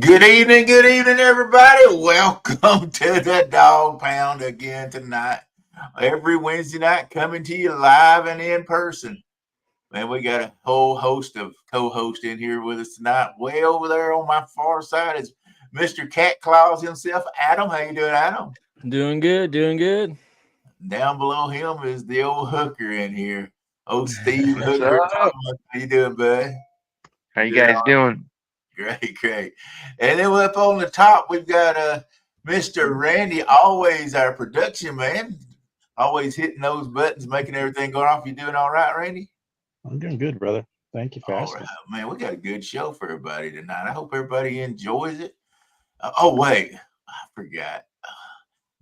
Good evening, everybody. Welcome to the Dog Pound again tonight. Every Wednesday night, coming to you live and in person. Man, we got a whole host of co-hosts in here with us tonight. Way over there on my far side is Mr. Cat Claus himself, Adam. How you doing, Adam? Doing good. Down below him is the old hooker in here. Old Steve Hooker Thomas. How you doing, bud? How you guys doing? Great. And then up on the top, we've got Mr. Randy, always our production man, always hitting those buttons, making everything go off. You doing all right, Randy? I'm doing good, brother. Thank you for asking. Right, man, we got a good show for everybody tonight. I hope everybody enjoys it. Wait, I forgot.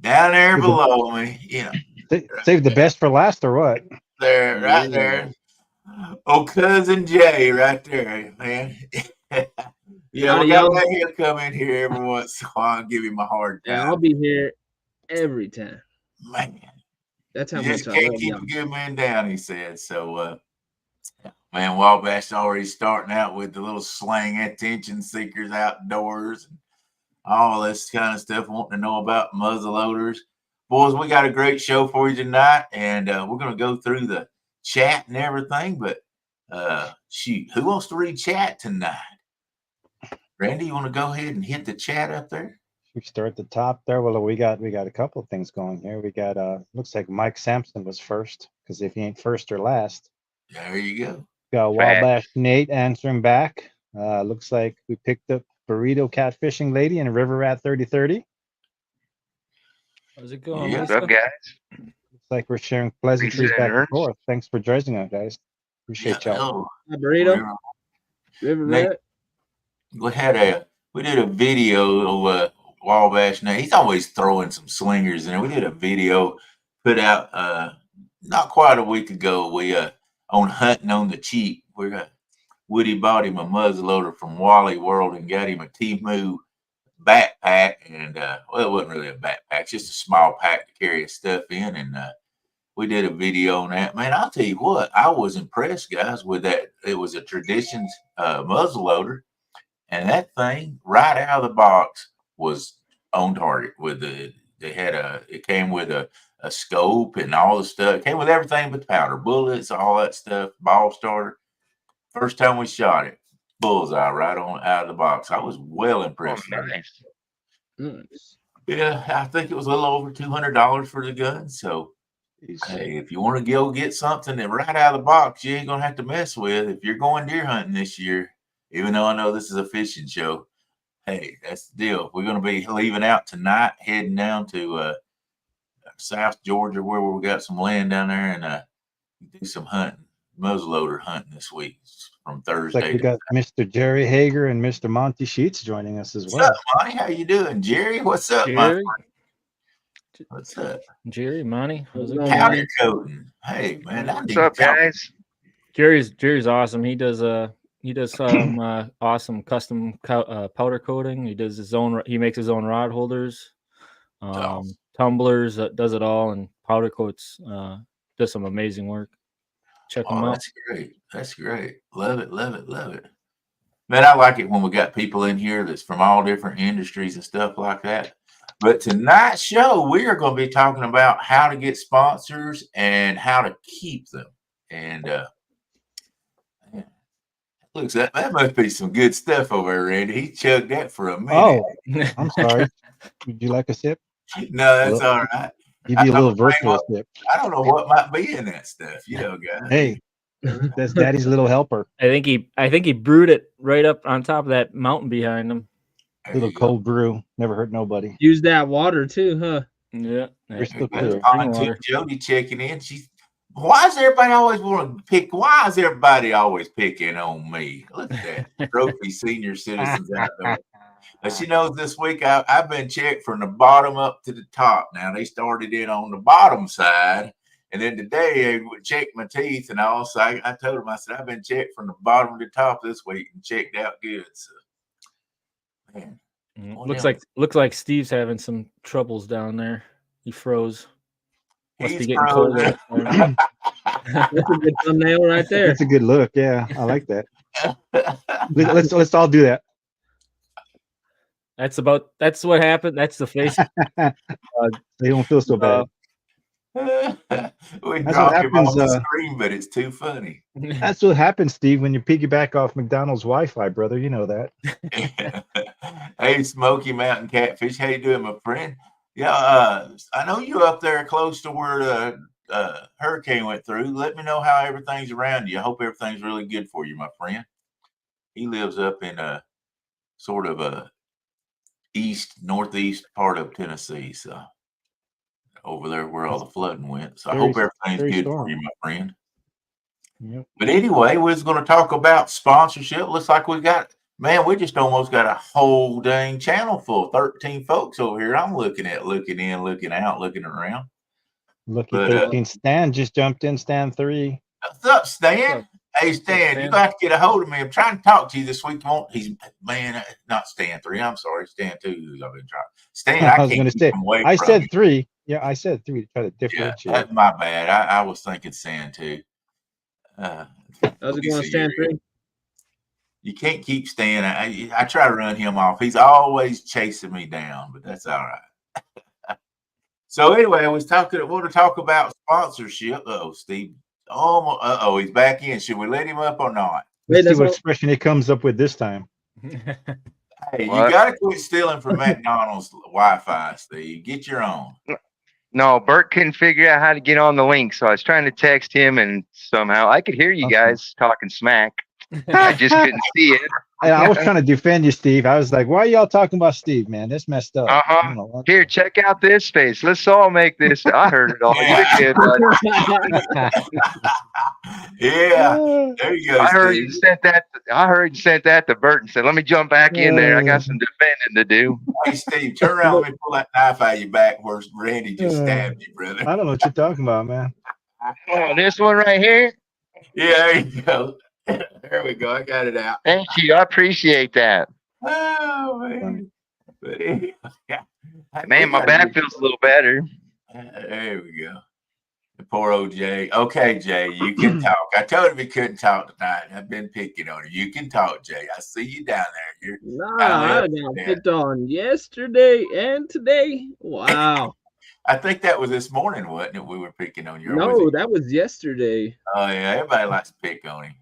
Down there below me, Save the best for last, or what? There, right there. Oh, cousin Jay, right there, man. Yeah, we got him come in here every once in a while and give him a hard time. Yeah, I'll be here every time. Man, that's how much I can't keep a good man down. He said so. Man, Wabash already starting out with the little slang attention seekers outdoors and all this kind of stuff. Wanting to know about muzzleloaders, boys. We got a great show for you tonight, and we're going to go through the chat and everything. But shoot, who wants to read chat tonight? Randy, you want to go ahead and hit the chat up there? We start at the top there. Well, we got a couple of things going here. We got looks like Mike Sampson was first, because if he ain't first or last. There you go. Got Wabash Nate answering back. Looks like we picked up Burrito Catfishing Lady and River Rat 3030. How's it going? What's up, guys? Looks like we're sharing pleasantries back and forth. Thanks for joining us, guys. Appreciate y'all. Burrito. River Rat. We did a video of Wabash. Now he's always throwing some slingers in there. We did a video put out not quite a week ago. We on hunting on the cheap. Woody bought him a muzzleloader from Wally World and got him a Temu backpack, and well, it wasn't really a backpack, just a small pack to carry his stuff in. And we did a video on that. Man, I'll tell you what, I was impressed, guys, with that. It was a Traditions muzzleloader. And that thing right out of the box was on target with it came with a scope and all the stuff. It came with everything but the powder, bullets, all that stuff, ball starter. First time we shot it, bullseye right on out of the box. I was well impressed. Nice. Yeah, I think it was a little over $200 for the gun. So hey, if you want to go get something that right out of the box you ain't gonna have to mess with if you're going deer hunting this year. Even though I know this is a fishing show, hey, that's the deal. We're going to be leaving out tonight, heading down to South Georgia, where we got some land down there, and do some hunting, muzzleloader hunting this week from Thursday. Like we got Mr. Jerry Hager and Mr. Monty Sheets joining us as well. What's up, Monty? How you doing, Jerry? What's up, Jerry? What's up, Jerry? Monty? Powder coating. Hey, man, what's up, guys? Jerry's awesome. He does some awesome custom powder coating. He does his own. He makes his own rod holders, tumblers. Does it all, and powder coats. Does some amazing work. Check him out. That's great. Love it. Man, I like it when we got people in here that's from all different industries and stuff like that. But tonight's show, we are going to be talking about how to get sponsors and how to keep them. And looks that must be some good stuff over there, Randy. He chugged that for a minute. Oh, I'm sorry. Would you like a sip? No, that's all right. Give you a little virtual sip. I don't know what might be in that stuff, guys. Hey, that's Daddy's little helper. I think he brewed it right up on top of that mountain behind him. Little cold brew, never hurt nobody. Use that water too, huh? Yeah. Jody checking in. Why is everybody always want to pick? Why is everybody always picking on me? Look at that. Trophy senior citizens out there. But she knows this week I've been checked from the bottom up to the top. Now they started in on the bottom side. And then today they would check my teeth and all. So I told them, I said, I've been checked from the bottom to the top this week and checked out good. So, man. Looks like Steve's having some troubles down there. He froze. Must be He's getting colder. frozen. That's a good thumbnail right there. That's a good look. Yeah, I like that. Let's all do that. That's what happened. That's the face. They don't feel so bad. We That's drop what him off happens, the screen, but it's too funny. That's what happens, Steve, when you piggyback off McDonald's Wi-Fi, brother. You know that. Hey, Smoky Mountain Catfish, how you doing, my friend? Yeah, I know you're up there close to where the hurricane went through. Let me know how everything's around you. I hope everything's really good for you, my friend. He lives up in a sort of a northeast part of Tennessee, so over there where all the flooding went. So I hope everything's good for you, my friend. Yep. But anyway, we're going to talk about sponsorship. Looks like we just almost got a whole dang channel full, 13 folks over here. I'm looking at, looking in, looking out, looking around. Lucky 13. Stan just jumped in. Stan 3. What's up, Stan? What's up? Hey, Stan, Stan? you got to get a hold of me. I'm trying to talk to you this week. Not Stan 3. I'm sorry, Stan 2. I've been trying. Stan, I I was can't going to keep say. him away I from said you. 3. Yeah, I said 3 to try to Yeah, differentiate. that's my bad. I was thinking Stan 2. How's let it me going, see Stan here. 3? You can't keep Stan. I try to run him off. He's always chasing me down, but that's all right. So anyway, I want to talk about sponsorship. Uh-oh, Steve. Oh, he's back in. Should we let him up or not? Let's see that's what all- expression he comes up with this time. Hey, What? you got to quit stealing from McDonald's Wi-Fi, Steve. Get your own. No, Bert couldn't figure out how to get on the link, so I was trying to text him, and somehow I could hear you Okay. guys talking smack. I just couldn't see it. And I was trying to defend you, Steve. I was like, why are y'all talking about Steve, man? That's messed up. Uh-huh. I don't know what- Here, check out this space. Let's all make this. I heard it all. Yeah. You're good, bud. Yeah, there you go, I heard Steve. you sent that. I heard you sent that to Bert and said, "Let me jump back in there. I got some defending to do." Hey, Steve, turn around. Let me pull that knife out of your back where Randy just stabbed you, brother. I don't know what you're talking about, man. Oh, this one right here. Yeah, there you go. There we go. I got it out. Thank you. I appreciate that. Oh, man. But anyway, Man, my back feels a little better. There we go. The poor old Jay. Okay, Jay, you can talk. I told him he couldn't talk tonight. I've been picking on him. You can talk, Jay. I see you down there. You're Nah, I got picked on yesterday and today. Wow. I think that was this morning, wasn't it? We were picking on you. or was No, it- that was yesterday. Oh, yeah. Everybody likes to pick on him.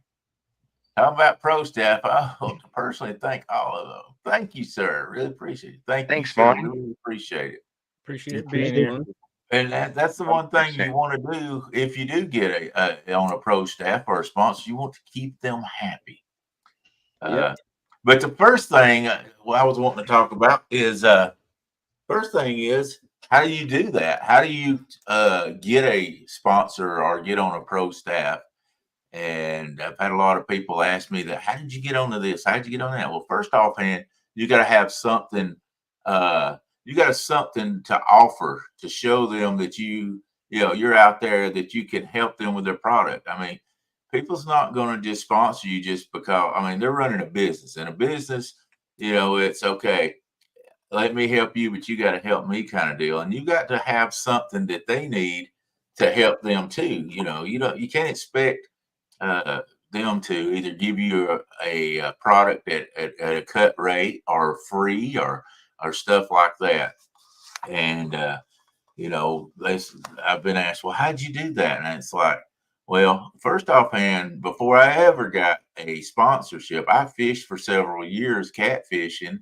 Talking about pro staff, I personally thank all of them. Thank you, sir. Really appreciate it. Thanks, sir. Marty. Really appreciate it. Appreciate Appreciate being it. here. And that's the one thing you want to do if you do get on a pro staff or a sponsor. You want to keep them happy. Yep. But the first thing I was wanting to talk about is first thing is, how do you do that? How do you get a sponsor or get on a pro staff? And I've had a lot of people ask me that. How did you get onto this? How did you get on that? Well, first offhand, you got to have something. You got something to offer to show them that you're out there, that you can help them with their product. I mean, people's not going to just sponsor you just because. I mean, they're running a business, and a business, it's okay. Let me help you, but you got to help me, kind of deal. And you got to have something that they need to help them too. You can't expect them to either give you a product at a cut rate or free or stuff like that. And I've been asked, well, how'd you do that? And it's like, well, first offhand, before I ever got a sponsorship, I fished for several years catfishing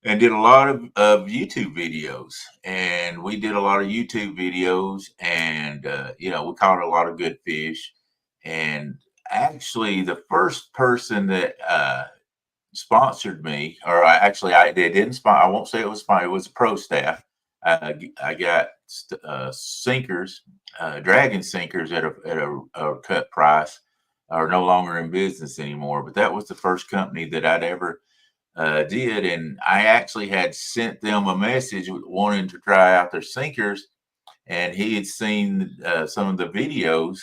and did a lot of YouTube videos. And we did a lot of YouTube videos, and we caught a lot of good fish. And actually, the first person that sponsored me, or they didn't sponsor. I won't say it was sponsor. It was a pro staff. I got sinkers, dragon sinkers at a cut price, are no longer in business anymore. But that was the first company that I'd ever did, and I actually had sent them a message wanting to try out their sinkers, and he had seen some of the videos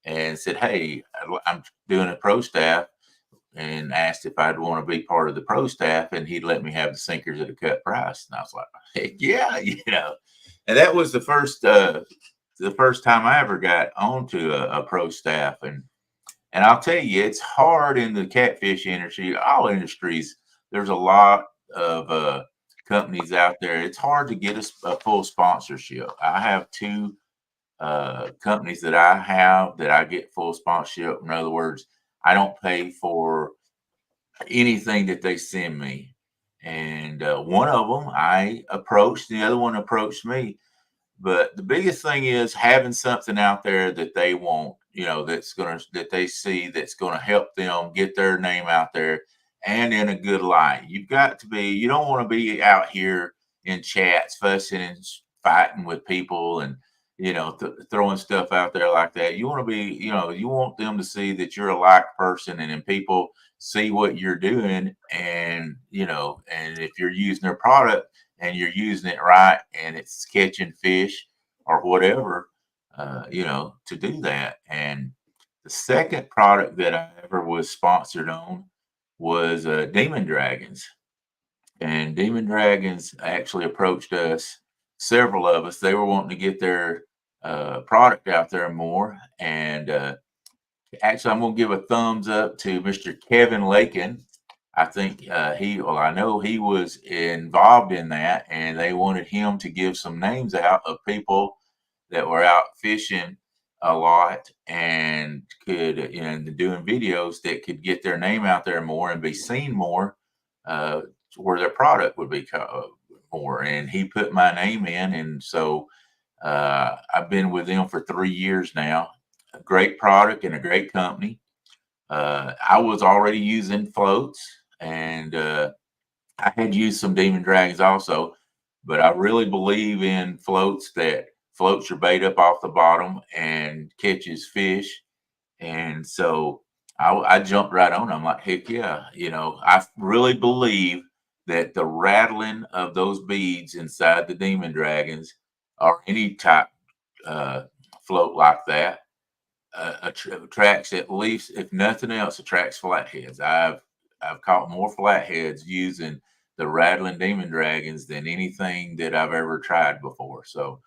and said, "Hey, I'm doing a pro staff," and asked if I'd want to be part of the pro staff, and he'd let me have the sinkers at a cut price. And I was like, "Heck yeah," And that was the first time I ever got onto a pro staff, and I'll tell you, it's hard in the catfish industry, all industries. There's a lot of companies out there. It's hard to get a full sponsorship. I have two companies that I get full sponsorship. In other words, I don't pay for anything that they send me. And one of them I approached, the other one approached me. But the biggest thing is having something out there that they want, that they see that's gonna help them get their name out there and in a good light. You don't want to be out here in chats fussing and fighting with people and throwing stuff out there like that. You want to be, you want them to see that you're a liked person, and then people see what you're doing, and and if you're using their product and you're using it right and it's catching fish or whatever, to do that. And the second product that I ever was sponsored on was Demon Dragons. And Demon Dragons actually approached us, several of us. They were wanting to get their product out there more. And actually, I'm going to give a thumbs up to Mr. Kevin Lakin. I think I know he was involved in that, and they wanted him to give some names out of people that were out fishing a lot and could, doing videos that could get their name out there more and be seen more, where their product would be more. And he put my name in, and so I've been with them for 3 years now. A great product and a great company. I was already using floats, and I had used some Demon Dragons also, but I really believe in floats that floats your bait up off the bottom and catches fish. And so I jumped right on. I'm like, heck yeah. I really believe that the rattling of those beads inside the Demon Dragons or any type float like that attracts, at least, if nothing else, attracts flatheads. I've caught more flatheads using the rattling Demon Dragons than anything that I've ever tried before. So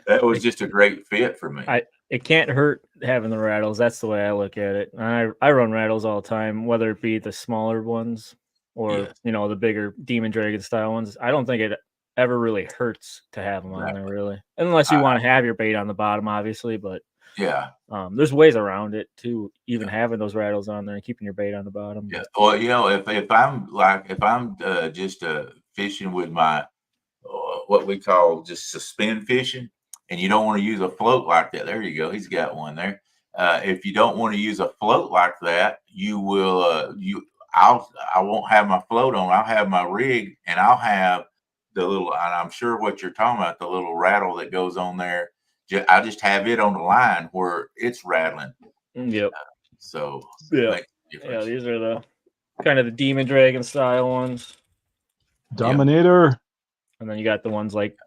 that was just a great fit for me. It can't hurt having the rattles. That's the way I look at it. I run rattles all the time, whether it be the smaller ones or the bigger Demon Dragon style ones. I don't think it ever really hurts to have them on there, really, unless you want to have your bait on the bottom, obviously. But there's ways around it too, even having those rattles on there and keeping your bait on the bottom. Yeah. Well, if I'm just fishing with my what we call just suspend fishing, and you don't want to use a float like that, there you go. He's got one there. If you don't want to use a float like that, you will. I won't have my float on. I'll have my rig, and I'll have the little. And I'm sure what you're talking about, the little rattle that goes on there. I just have it on the line where it's rattling. Yep. So yeah, these are the kind of the Demon Dragon style ones. Dominator. And then you got the ones like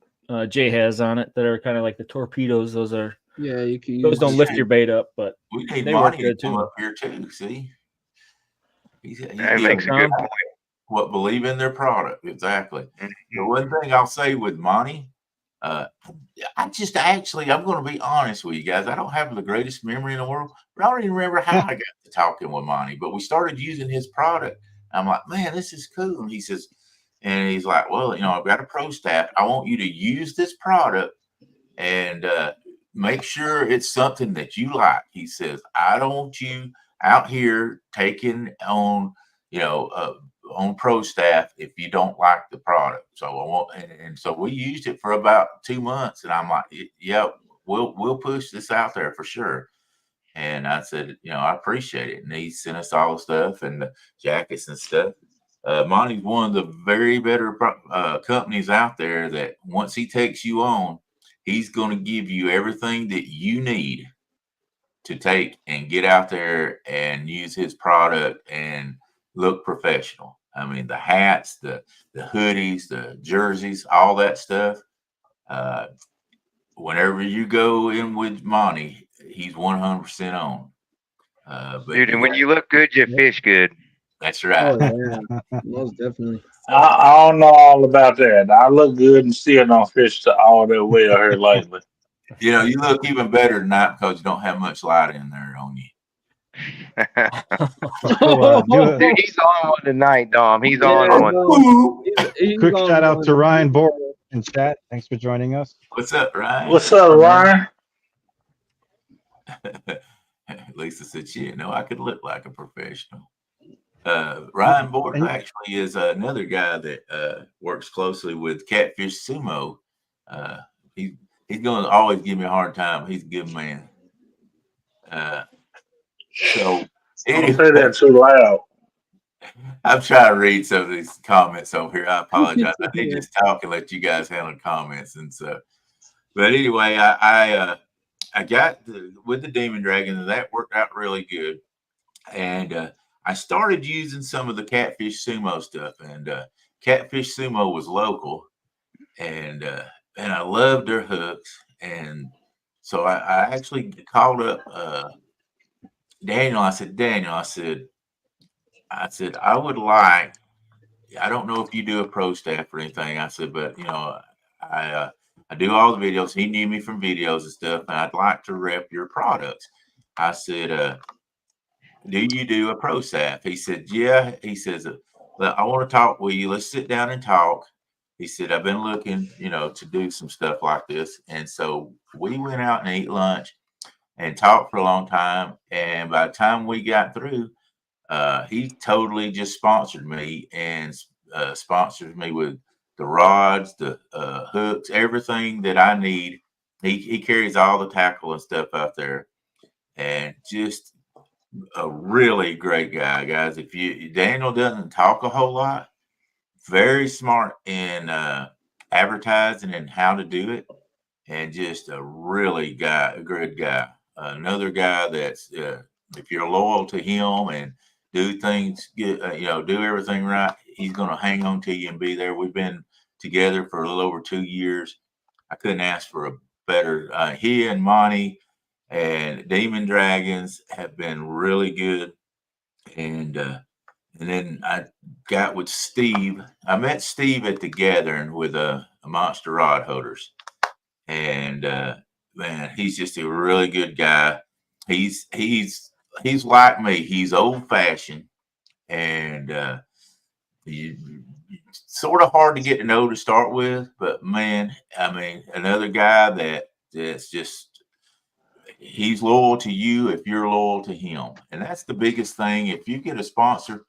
Jay has on it that are kind of like the torpedoes. Those are you can those don't lift your bait up, but we need they work Monty good to come too. up here too. See, he's That makes a good point. What believe in their product exactly. The one thing I'll say with Monty, I'm going to be honest with you guys. I don't have the greatest memory in the world, but I don't even remember how I got to talking with Monty. But we started using his product. I'm like, man, this is cool. And he's like, well, I've got a pro staff. I want you to use this product and make sure it's something that you like. He says, I don't want you out here taking on, on pro staff if you don't like the product. So I want, and so we used it for about 2 months, and I'm like, yeah, we'll push this out there for sure. And I said, I appreciate it. And he sent us all the stuff and the jackets and stuff. Monty's one of the very better companies out there that once he takes you on, he's going to give you everything that you need to take and get out there and use his product and look professional. I mean, the hats, the hoodies, the jerseys, all that stuff. Whenever you go in with Monty, he's 100% on. Dude, and when you look good, you fish good. That's right. Oh yeah, most definitely. I don't know all about that. I look good and still don't fish all that well here lately. You know, you look even better tonight because you don't have much light in there on you. Dude, he's on one tonight, Dom. He's Yeah, on one. no, he's Quick on shout out one. to Ryan Borg in chat. Thanks for joining us. What's up, Ryan? What's up, Ryan? Lisa said she didn't know I could look like a professional. Ryan Borg actually is another guy that works closely with Catfish Sumo. He's going to always give me a hard time. He's a good man. So Don't say that too loud. I'm trying to read some of these comments over here. I apologize. I need to just talk and let you guys handle comments and stuff. But anyway, I got with the Demon Dragon, and that worked out really good. And I started using some of the Catfish Sumo stuff, and Catfish Sumo was local, and I loved their hooks. And so I actually called up Daniel. I said, Daniel, I said, I would like, I don't know if you do a pro staff or anything. I said, but you know, I do all the videos. He knew me from videos and stuff, and I'd like to rep your products. I said, do you do a pro staff? He said, yeah. He says, I want to talk with you. Let's sit down and talk. He said, I've been looking, you know, to do some stuff like this. And so we went out and ate lunch and talked for a long time. And by the time we got through, he totally just sponsored me and sponsors me with the rods, the hooks, everything that I need. He carries all the tackle and stuff out there, and just a really great guy, guys. Daniel doesn't talk a whole lot, very smart in advertising and how to do it, and just a really good guy. Another guy that's if you're loyal to him and do things good, do everything right, he's going to hang on to you and be there. We've been together for a little over 2 years. I couldn't ask for a better. He and Monty and Demon Dragons have been really good. And then I got with Steve. I met Steve at the gathering with a Monster Rod Holders. And man, he's just a really good guy. He's like me. He's old fashioned, and sort of hard to get to know to start with. But man, I mean, another guy that's just, he's loyal to you if you're loyal to him, and that's the biggest thing. If you get a sponsor,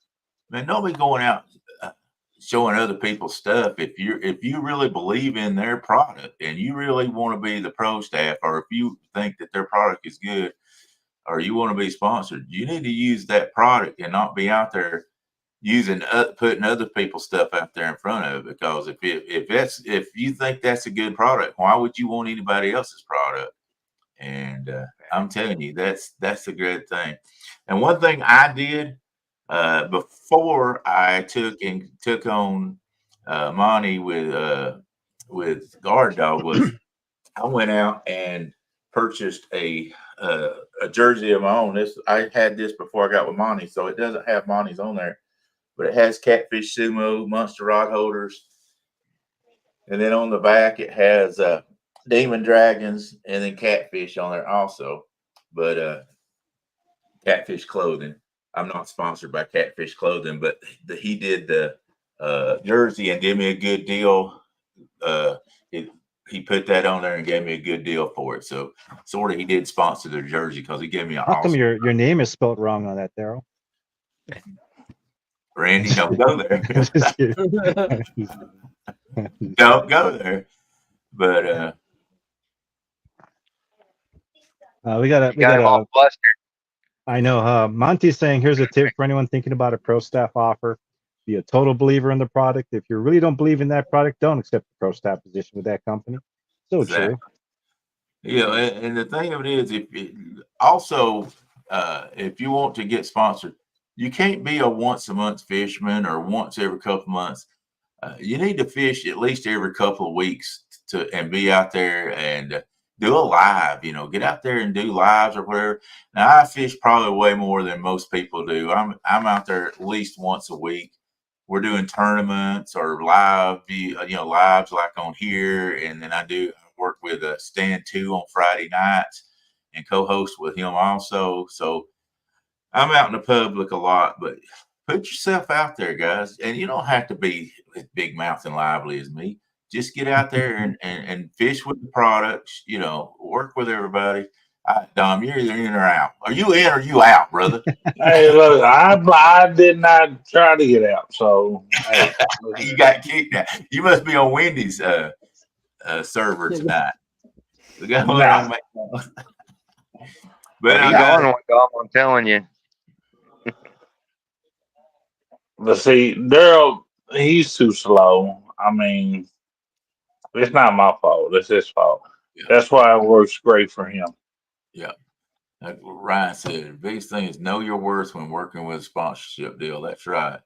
man, don't be going out showing other people's stuff. If you really believe in their product and you really want to be the pro staff, or if you think that their product is good, or you want to be sponsored, you need to use that product and not be out there putting other people's stuff out there in front of it. Because if you think that's a good product, why would you want anybody else's product? And I'm telling you, that's a good thing. And one thing I did before I took on Monty with Guard Dog was I went out and purchased a jersey of my own. I had this before I got with Monty, so it doesn't have Monty's on there, but it has Catfish Sumo, Monster Rod Holders, and then on the back it has Demon Dragons and then Catfish on there also. But Catfish Clothing. I'm not sponsored by Catfish Clothing, but he did the jersey and gave me a good deal. He put that on there and gave me a good deal for it. So sort of he did sponsor their jersey because he gave me How come your name is spelled wrong on that, Daryl? Randy, don't go there. Don't go there. But we got him all flustered. I know. Monty's saying, here's a tip for anyone thinking about a pro staff offer. be a total believer in the product. If you really don't believe in that product, don't accept the pro staff position with that company. So Exactly. true. Yeah, and the thing of it is, if you want to get sponsored, you can't be a once a month fisherman or once every couple months. You need to fish at least every couple of weeks and be out there and do a live. Get out there and do lives or whatever. Now I fish probably way more than most people do. I'm out there at least once a week. We're doing tournaments or lives like on here, and then I work with Stan 2 on Friday nights and co-host with him also. So I'm out in the public a lot, but put yourself out there, guys. And you don't have to be as big mouth and lively as me. Just get out there and fish with the products, work with everybody. Dom, you're either in or out. Are you in or you out, brother? Hey, look, I did not try to get out, so hey, You got kicked out. You must be on Wendy's server tonight. We got one on McDonald's. But He's on one, Dom, I'm telling you. But see, Daryl, he's too slow. I mean, it's not my fault. It's his fault. Yeah. That's why it works great for him. Yeah. Like Ryan said, the biggest thing is know your worth when working with a sponsorship deal. That's right.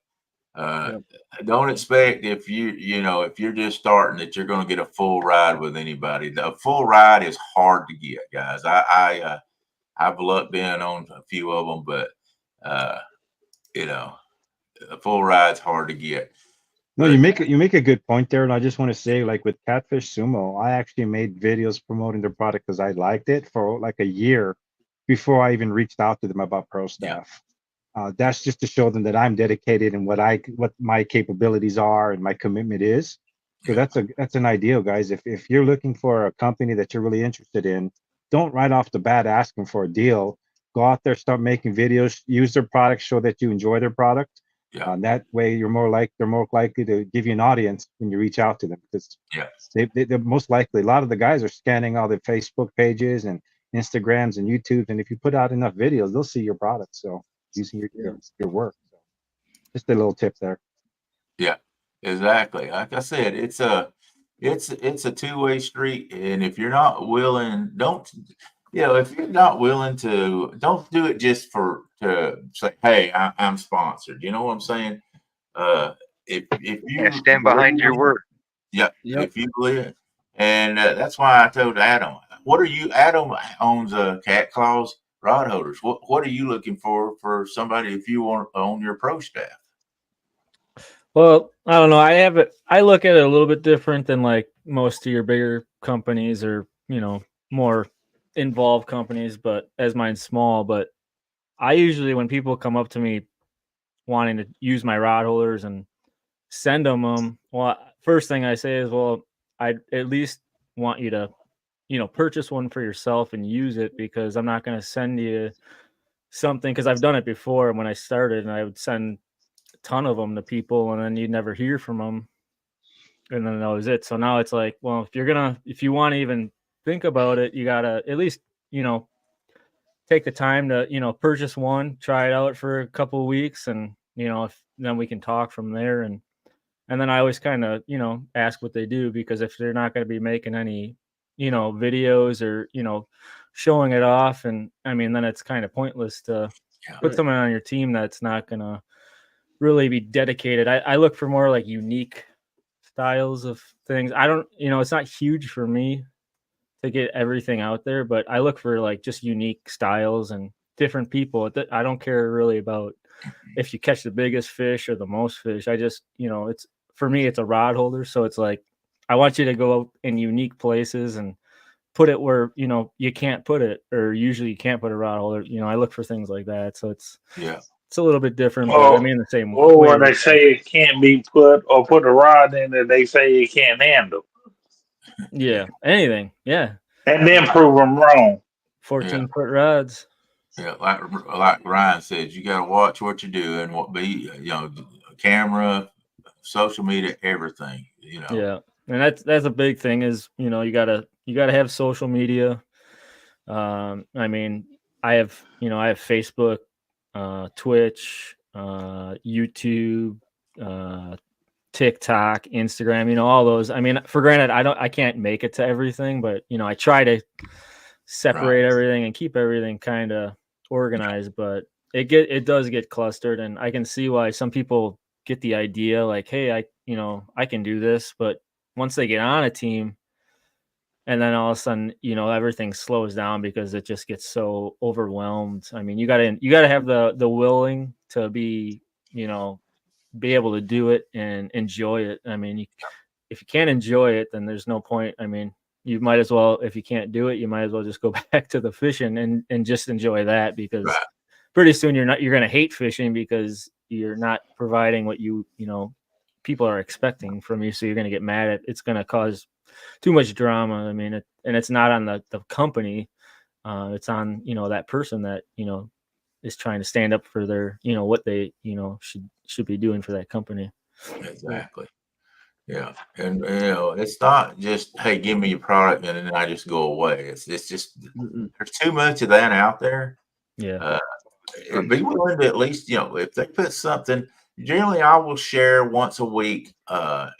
Don't expect if you're just starting that you're going to get a full ride with anybody. The full ride is hard to get, guys. I've lucked in on a few of them, but a full ride's hard to get. No, you make a good point there, and I just want to say, like with Catfish Sumo, I actually made videos promoting their product because I liked it for like a year before I even reached out to them about pro staff. That's just to show them that I'm dedicated and what my capabilities are and my commitment is. So that's an ideal, guys. If you're looking for a company that you're really interested in, don't right off the bat ask them for a deal. Go out there, start making videos, use their product, show that you enjoy their product. Yeah. That way, they're more likely to give you an audience when you reach out to them, because they're most likely, a lot of the guys are scanning all their Facebook pages and Instagrams and YouTubes, and if you put out enough videos, they'll see your product. So using your work. So just a little tip there. Yeah, exactly. Like I said, it's a two-way street, and if you're not willing, if you're not willing to, don't do it just to say, hey, I'm sponsored. You know what I'm saying? If you stand behind your word. Yeah. If you believe, and that's why I told Adam, Adam owns Cat Claws rod holders. What are you looking for somebody if you want to own your pro staff? Well, I don't know. I look at it a little bit different than like most of your bigger companies or, more involved companies, but as mine's small. But I usually, when people come up to me wanting to use my rod holders and send them, well, first thing I say is, well, I at least want you to, purchase one for yourself and use it, because I'm not going to send you something, because I've done it before when I started, and I would send a ton of them to people, and then you'd never hear from them, and then that was it. So now it's like, well, if you want to even think about it, you gotta at least take the time to purchase one, try it out for a couple of weeks, and then we can talk from there. And then I always kind of ask what they do, because if they're not going to be making any videos or showing it off, and I mean, then it's kind of pointless to put someone on your team that's not going to really be dedicated. I look for more like unique styles of things. I don't, it's not huge for me to get everything out there, but I look for like just unique styles and different people. I don't care really about if you catch the biggest fish or the most fish. I just, it's, for me, it's a rod holder. So it's like, I want you to go out in unique places and put it where, you can't put it, or usually you can't put a rod holder. I look for things like that. So it's a little bit different, but I mean the same way. Or when they say it can't be put, or put a rod in it, they say it can't handle. Yeah, anything. Yeah. And then prove them wrong. 14-foot rods. Yeah, like Ryan says, you got to watch what you're doing, camera, social media, everything. Yeah, and that's a big thing. Is you gotta have social media. I mean, I have Facebook, Twitch, YouTube, TikTok, Instagram, all those. I mean, for granted, I can't make it to everything, but I try to separate everything and keep everything kind of organized, but it does get clustered, and I can see why some people get the idea like, hey, I can do this, but once they get on a team, and then all of a sudden, everything slows down because it just gets so overwhelmed. I mean, you gotta have the willing to be, be able to do it and enjoy it. I mean, if you can't enjoy it, then there's no point. I mean, you might as well, if you can't do it, you might as well just go back to the fishing and just enjoy that, because pretty soon you're going to hate fishing because you're not providing what people are expecting from you. So you're going to get mad at, it's going to cause too much drama. I mean, and it's not on the company. It's on, that person that, is trying to stand up for their, what they, should be doing for that company. Exactly. Yeah. And, it's not just, hey, give me your product and then I just go away. It's just, there's too much of that out there. Yeah. Be willing to at least, if they put something, generally I will share once a week,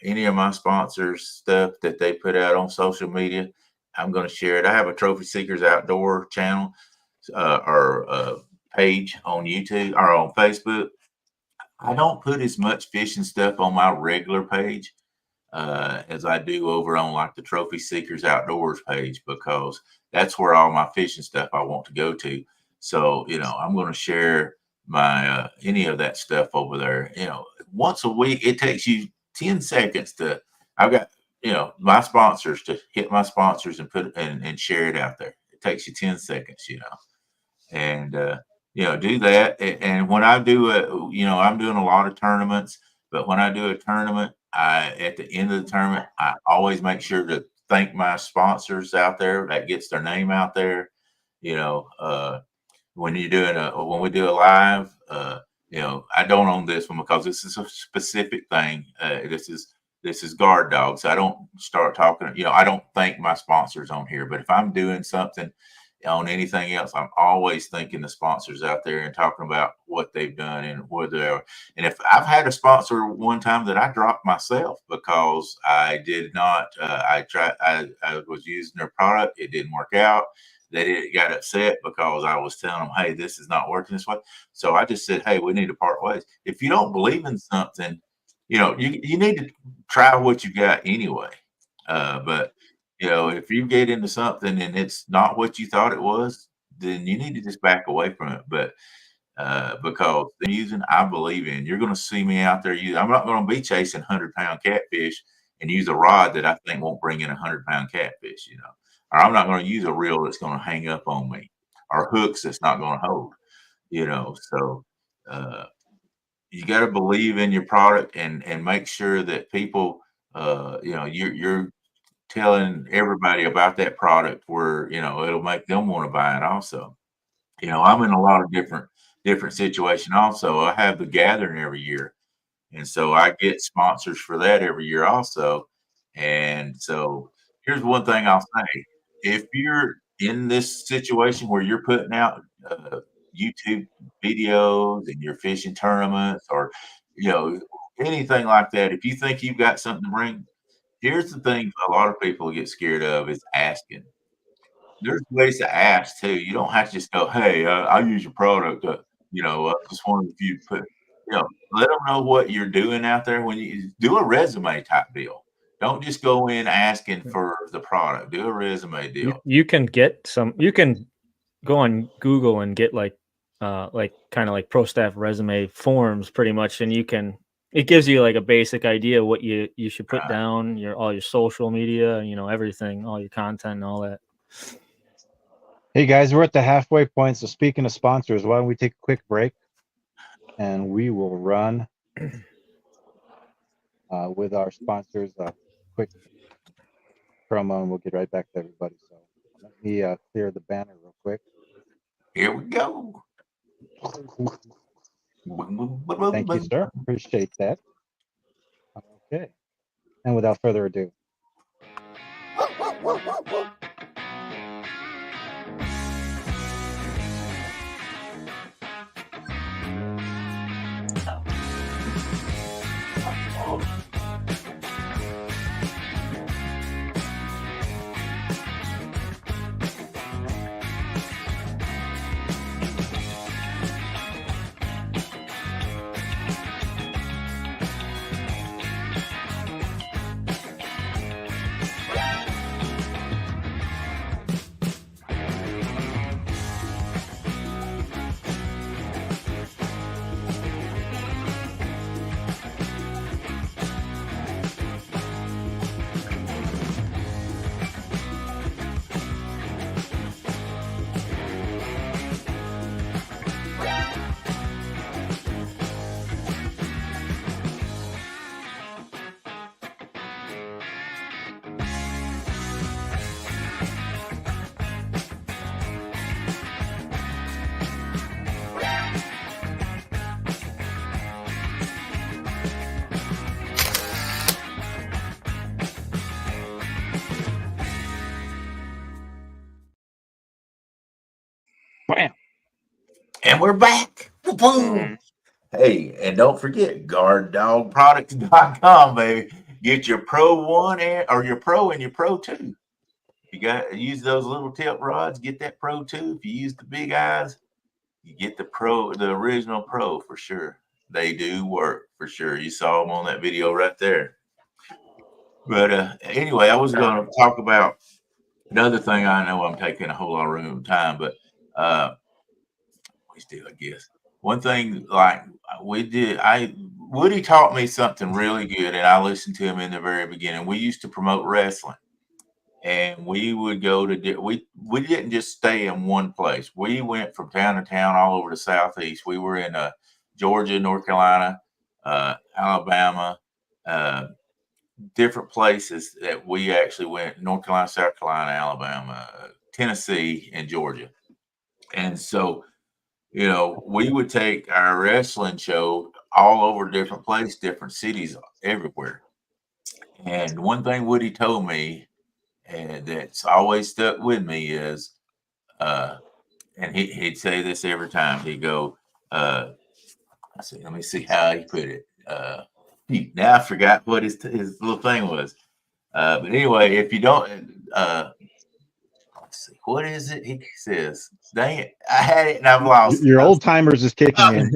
any of my sponsors stuff that they put out on social media. I'm going to share it. I have a Trophy Seekers Outdoor channel, or page on YouTube or on Facebook. I don't put as much fishing stuff on my regular page as I do over on like the Trophy Seekers Outdoors page, because that's where all my fishing stuff I want to go to. So, I'm going to share my any of that stuff over there. Once a week. It takes you 10 seconds to, I've got, my sponsors, to hit my sponsors and put and share it out there. It takes you 10 seconds, and do that. And when I do I'm doing a lot of tournaments, but when I do a tournament, at the end of the tournament, I always make sure to thank my sponsors out there. That gets their name out there. When you're doing when we do a live, I don't own this one because this is a specific thing. This is Guard Dog. So I don't start talking, I don't thank my sponsors on here, but if I'm doing something on anything else, I'm always thanking the sponsors out there and talking about what they've done and where they are. And if I've had a sponsor one time that I dropped myself because I did not, I was using their product. It didn't work out. They got upset because I was telling them, hey, this is not working this way. So I just said, hey, we need to part ways. If you don't believe in something, you need to try what you got anyway. But if you get into something and it's not what you thought it was, then you need to just back away from it. But because the using, I believe in, you're going to see me out there. I'm not going to be chasing 100-pound catfish and use a rod that I think won't bring in 100-pound catfish, or I'm not going to use a reel that's going to hang up on me, or hooks that's not going to hold, So you got to believe in your product and make sure that people, you're telling everybody about that product where, it'll make them want to buy it also. I'm in a lot of different situations also. I have the gathering every year. And so I get sponsors for that every year also. And so here's one thing I'll say. If you're in this situation where you're putting out YouTube videos and you're fishing tournaments or, anything like that, if you think you've got something to bring, here's the thing a lot of people get scared of is asking. There's ways to ask too. You don't have to just go, hey, I use your product. Just wanted if you put, let them know what you're doing out there. When you do a resume type deal, don't just go in asking for the product. Do a resume deal. You can go on Google and get like kind of like pro staff resume forms pretty much. And it gives you like a basic idea what you should put down, all your social media, everything, all your content and all that. Hey guys, we're at the halfway point. So speaking of sponsors, why don't we take a quick break and we will run with our sponsors a quick promo and we'll get right back to everybody. So let me clear the banner real quick. Here we go. Thank you, sir. Appreciate that. Okay. And without further ado. Bam. And we're back. Boom. Mhm. Hey, and don't forget guarddogproducts.com, baby. Get your Pro 1 or your Pro and your Pro 2. You got to use those little tip rods, get that Pro 2. If you use the big eyes, you get the Pro, the original Pro for sure. They do work for sure. You saw them on that video right there. But anyway, I was going to talk about another thing. I know I'm taking a whole lot of room time, but we still, I guess. One thing like Woody taught me something really good, and I listened to him in the very beginning. We used to promote wrestling, and we would go to we didn't just stay in one place. We went from town to town all over the southeast. We were in Georgia, North Carolina, Alabama, different places that we actually went: North Carolina, South Carolina, Alabama, Tennessee, and Georgia. And so, we would take our wrestling show all over different places, different cities, everywhere. And one thing Woody told me, and that's always stuck with me, is, and he'd say this every time. He'd go, let me see how he put it. Now I forgot what his little thing was. But anyway, if you don't, let's see, what is it? He says, "Dang it, I had it and I've lost Your it." old timers is kicking in.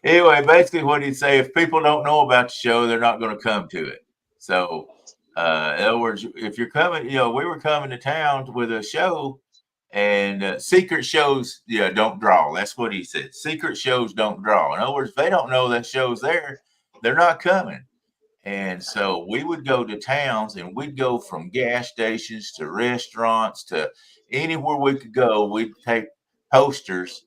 Anyway, basically what he'd say, if people don't know about the show, they're not going to come to it. So, in other words, if you're coming, we were coming to town with a show, and secret shows, don't draw. That's what he said. Secret shows don't draw. In other words, if they don't know that show's there, they're not coming. And so we would go to towns, and we'd go from gas stations to restaurants to anywhere we could go. We'd take posters,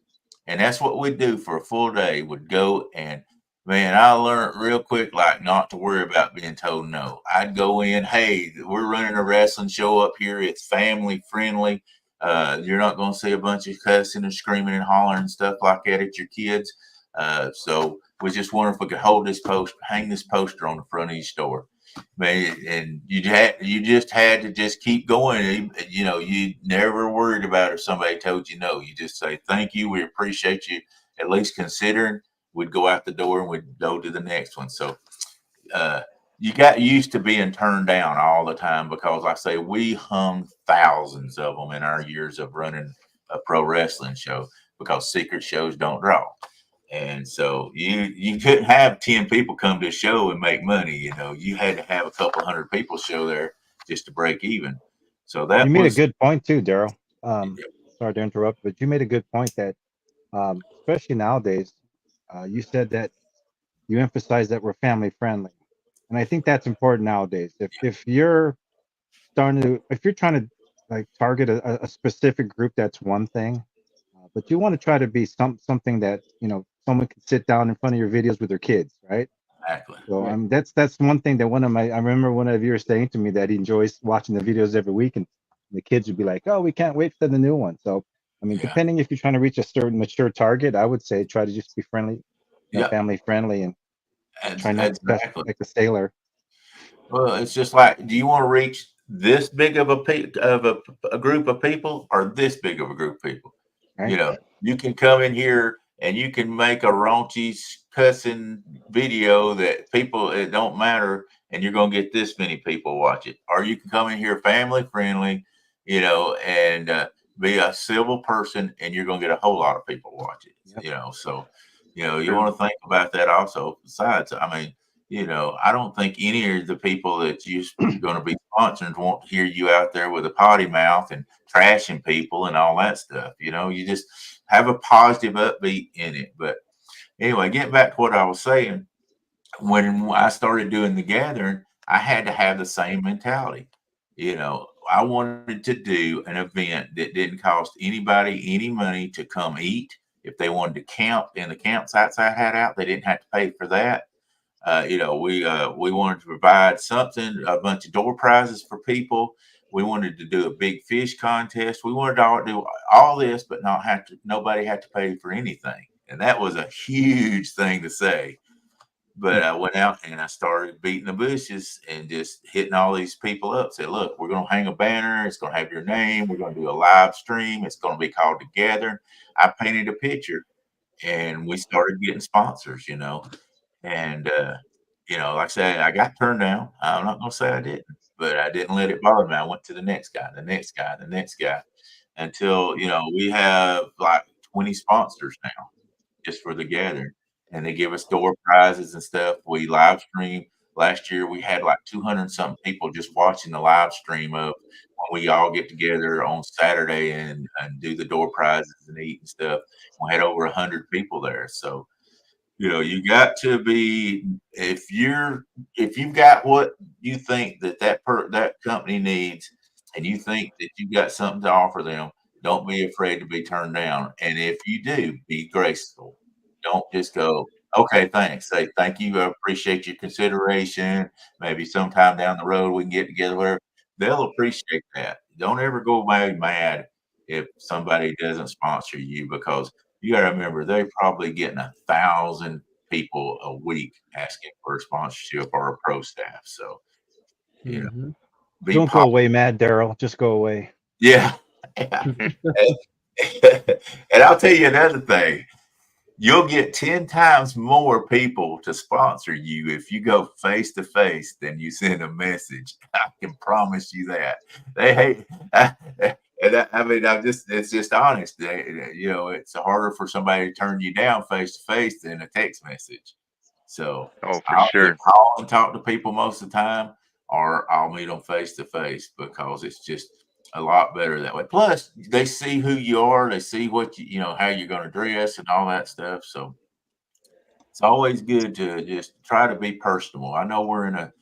and that's what we'd do for a full day. Would go, and man, I learned real quick, like, not to worry about being told no. I'd go in, hey, we're running a wrestling show up here. It's family friendly. You're not going to see a bunch of cussing and screaming and hollering and stuff like that at your kids. So we just wonder if we could hang this poster on the front of your store. Man, and you just had to just keep going. You never worried about if somebody told you no. You just say, thank you. We appreciate you at least considering. We'd go out the door and we'd go to the next one. So you got used to being turned down all the time, because like I say, we hung thousands of them in our years of running a pro wrestling show, because secret shows don't draw. And so you couldn't have 10 people come to a show and make money. You had to have a couple hundred people show there just to break even. So that You made a was good point too, Daryl. Sorry to interrupt, but you made a good point that, especially nowadays, you said that you emphasize that we're family friendly, and I think that's important nowadays. If you're if you're trying to like target a specific group, that's one thing, but you want to try to be something that someone can sit down in front of your videos with their kids, right? exactly. So that's one thing that I remember one of you were saying to me that he enjoys watching the videos every week, and the kids would be like, "Oh, we can't wait for the new one." So, I mean, Yeah. depending if you're trying to reach a certain mature target, I would say try to just be friendly, Yeah. family friendly, and try not to cuss Exactly. like the sailor. Well, it's just like, do you want to reach this big of a group of people, or this big of a group of people? Right. You can come in here and you can make a raunchy cussing video that people, it don't matter, and you're going to get this many people watch it. Or you can come in here family friendly, and be a civil person, and you're going to get a whole lot of people watch it. Yep. So you want to think about that also. Besides, I mean, I don't think any of the people that you're going to be sponsoring want to hear you out there with a potty mouth and trashing people and all that stuff. You just have a positive upbeat in it. But anyway, getting back to what I was saying, when I started doing the gathering, I had to have the same mentality. I wanted to do an event that didn't cost anybody any money to come eat. If they wanted to camp in the campsites I had out, they didn't have to pay for that. We wanted to provide a bunch of door prizes for people. We wanted to do a big fish contest. We wanted to do all this, but nobody had to pay for anything. And that was a huge thing to say. But I went out and I started beating the bushes and just hitting all these people up. Said, look, we're going to hang a banner. It's going to have your name. We're going to do a live stream. It's going to be called Together. I painted a picture and we started getting sponsors, And, like I said, I got turned down. I'm not going to say I didn't, but I didn't let it bother me. I went to the next guy, the next guy, the next guy until, we have like 20 sponsors now just for the gathering. And they give us door prizes and stuff. We live stream. Last year, we had like 200 something people just watching the live stream of when we all get together on Saturday and do the door prizes and eat and stuff. We had over 100 people there. So, you got to be if you've got what you think that company needs, and you think that you've got something to offer them, don't be afraid to be turned down. And if you do, be graceful. Don't just go, okay, thanks. Say thank you. I appreciate your consideration. Maybe sometime down the road we can get together. Where they'll appreciate that. Don't ever go mad if somebody doesn't sponsor you, because you got to remember they're probably getting 1,000 people a week asking for a sponsorship or a pro staff. So, Mm-hmm. Don't go away mad, Daryl. Just go away. Yeah. And I'll tell you another thing. You'll get 10 times more people to sponsor you if you go face to face than you send a message. I can promise you that. They hate, it's just honest. It's harder for somebody to turn you down face to face than a text message. So, for sure, call and talk to people most of the time, or I'll meet them face to face, because it's just a lot better that way. Plus, they see who you are. They see what how you're going to dress and all that stuff. So it's always good to just try to be personable. I know we're in a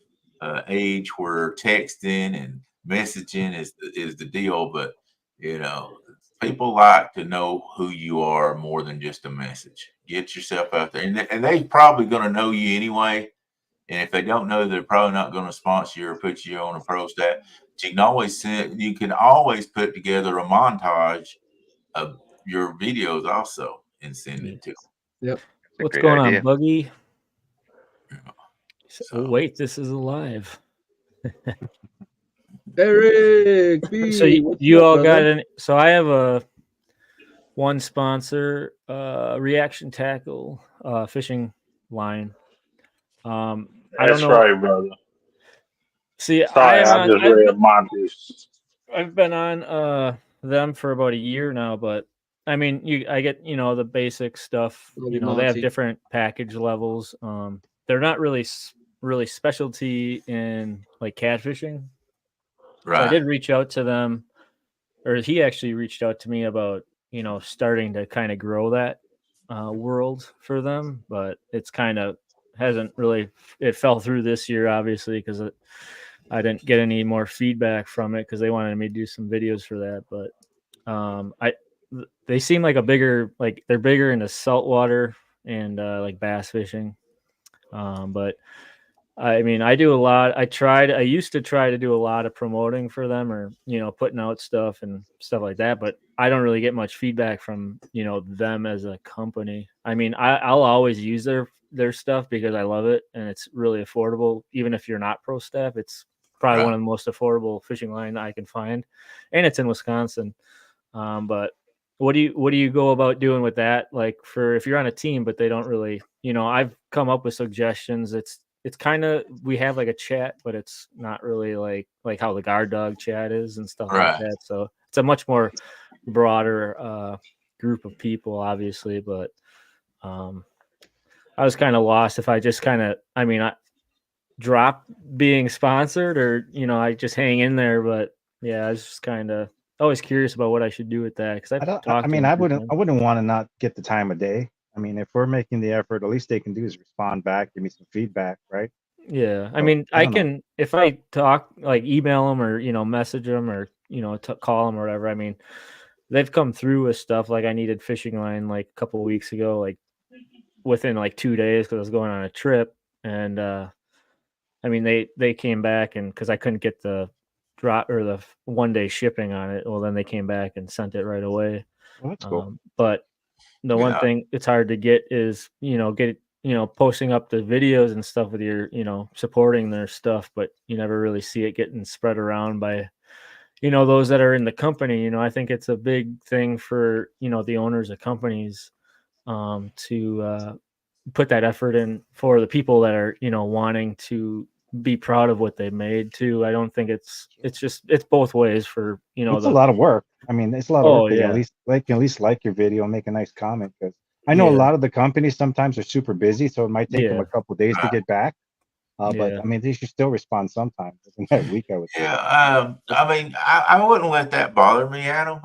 age where texting and messaging is the deal, but people like to know who you are more than just a message. Get yourself out there, and they probably going to know you anyway. And if they don't know, they're probably not going to sponsor you or put you on a pro staff. But you can always put together a montage of your videos also and send it to them. Yep. What's going idea. on, Buggy? So, oh, wait, this is alive. Eric B, So you all got any? So I have one sponsor, Reaction Tackle, fishing line. I don't know. Right, brother. See, Sorry, I just read Monty's. I've been on them for about a year now, but I mean, I get the basic stuff. They have different package levels. They're not really specialty in like catfishing. right. So I did reach out to them, or he actually reached out to me about starting to kind of grow that world for them, but it's kind of hasn't really. It fell through this year, obviously, because I didn't get any more feedback from it because they wanted me to do some videos for that. But they seem like they're bigger into saltwater and like bass fishing. But I mean, I do a lot. I used to try to do a lot of promoting for them, or putting out stuff and stuff like that. But I don't really get much feedback from them as a company. I mean, I'll always use their stuff because I love it and it's really affordable. Even if you're not pro staff, it's probably one of the most affordable fishing line I can find, and it's in Wisconsin. But what do you go about doing with that? Like for if you're on a team, but they don't really, I've come up with suggestions. It's kind of, we have like a chat, but it's not really like how the guard dog chat is and stuff like that. So it's a much more broader group of people, obviously. But I was kind of lost if I just I drop being sponsored, or I just hang in there. But yeah, I was just kind of always curious about what I should do with that, because I wouldn't want to not get the time of day. I mean, if we're making the effort, at least they can do is respond back, give me some feedback, right? Yeah, I mean, I can if I talk, like email them or message them or call them or whatever. I mean, they've come through with stuff like I needed fishing line like a couple of weeks ago, like within like 2 days because I was going on a trip, and I mean they came back, and because I couldn't get the drop or the 1 day shipping on it, well then they came back and sent it right away. Well, that's cool. But the one thing it's hard to get is get posting up the videos and stuff with your, supporting their stuff, but you never really see it getting spread around by, those that are in the company. I think it's a big thing for, the owners of companies to put that effort in for the people that are, wanting to be proud of what they made too. I don't think it's both ways for, it's a lot of work. I mean, it's a lot of Oh, work. But yeah. at least like your video and make a nice comment, because I know a Yeah. lot of the companies sometimes are super busy, so it might take them Yeah. a couple days to get back. But Yeah. I mean, they should still respond sometime within that week, I would say. Yeah, I mean, I wouldn't let that bother me, Adam.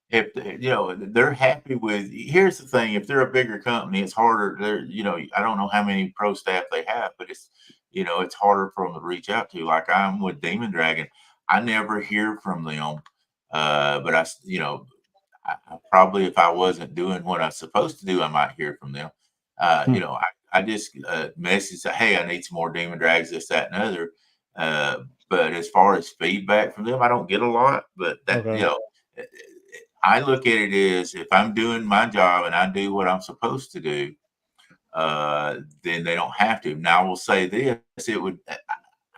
If they're happy with. Here's the thing: if they're a bigger company, it's harder. I don't know how many pro staff they have, but it's harder for them to reach out to. Like I'm with Demon Dragon, I never hear from them. But I probably, if I wasn't doing what I'm supposed to do, I might hear from them. I just message say, hey, I need some more Demon Drags, this, that, and other. But as far as feedback from them, I don't get a lot. But that Okay. I look at it as if I'm doing my job and I do what I'm supposed to do, then they don't have to. Now I will say this: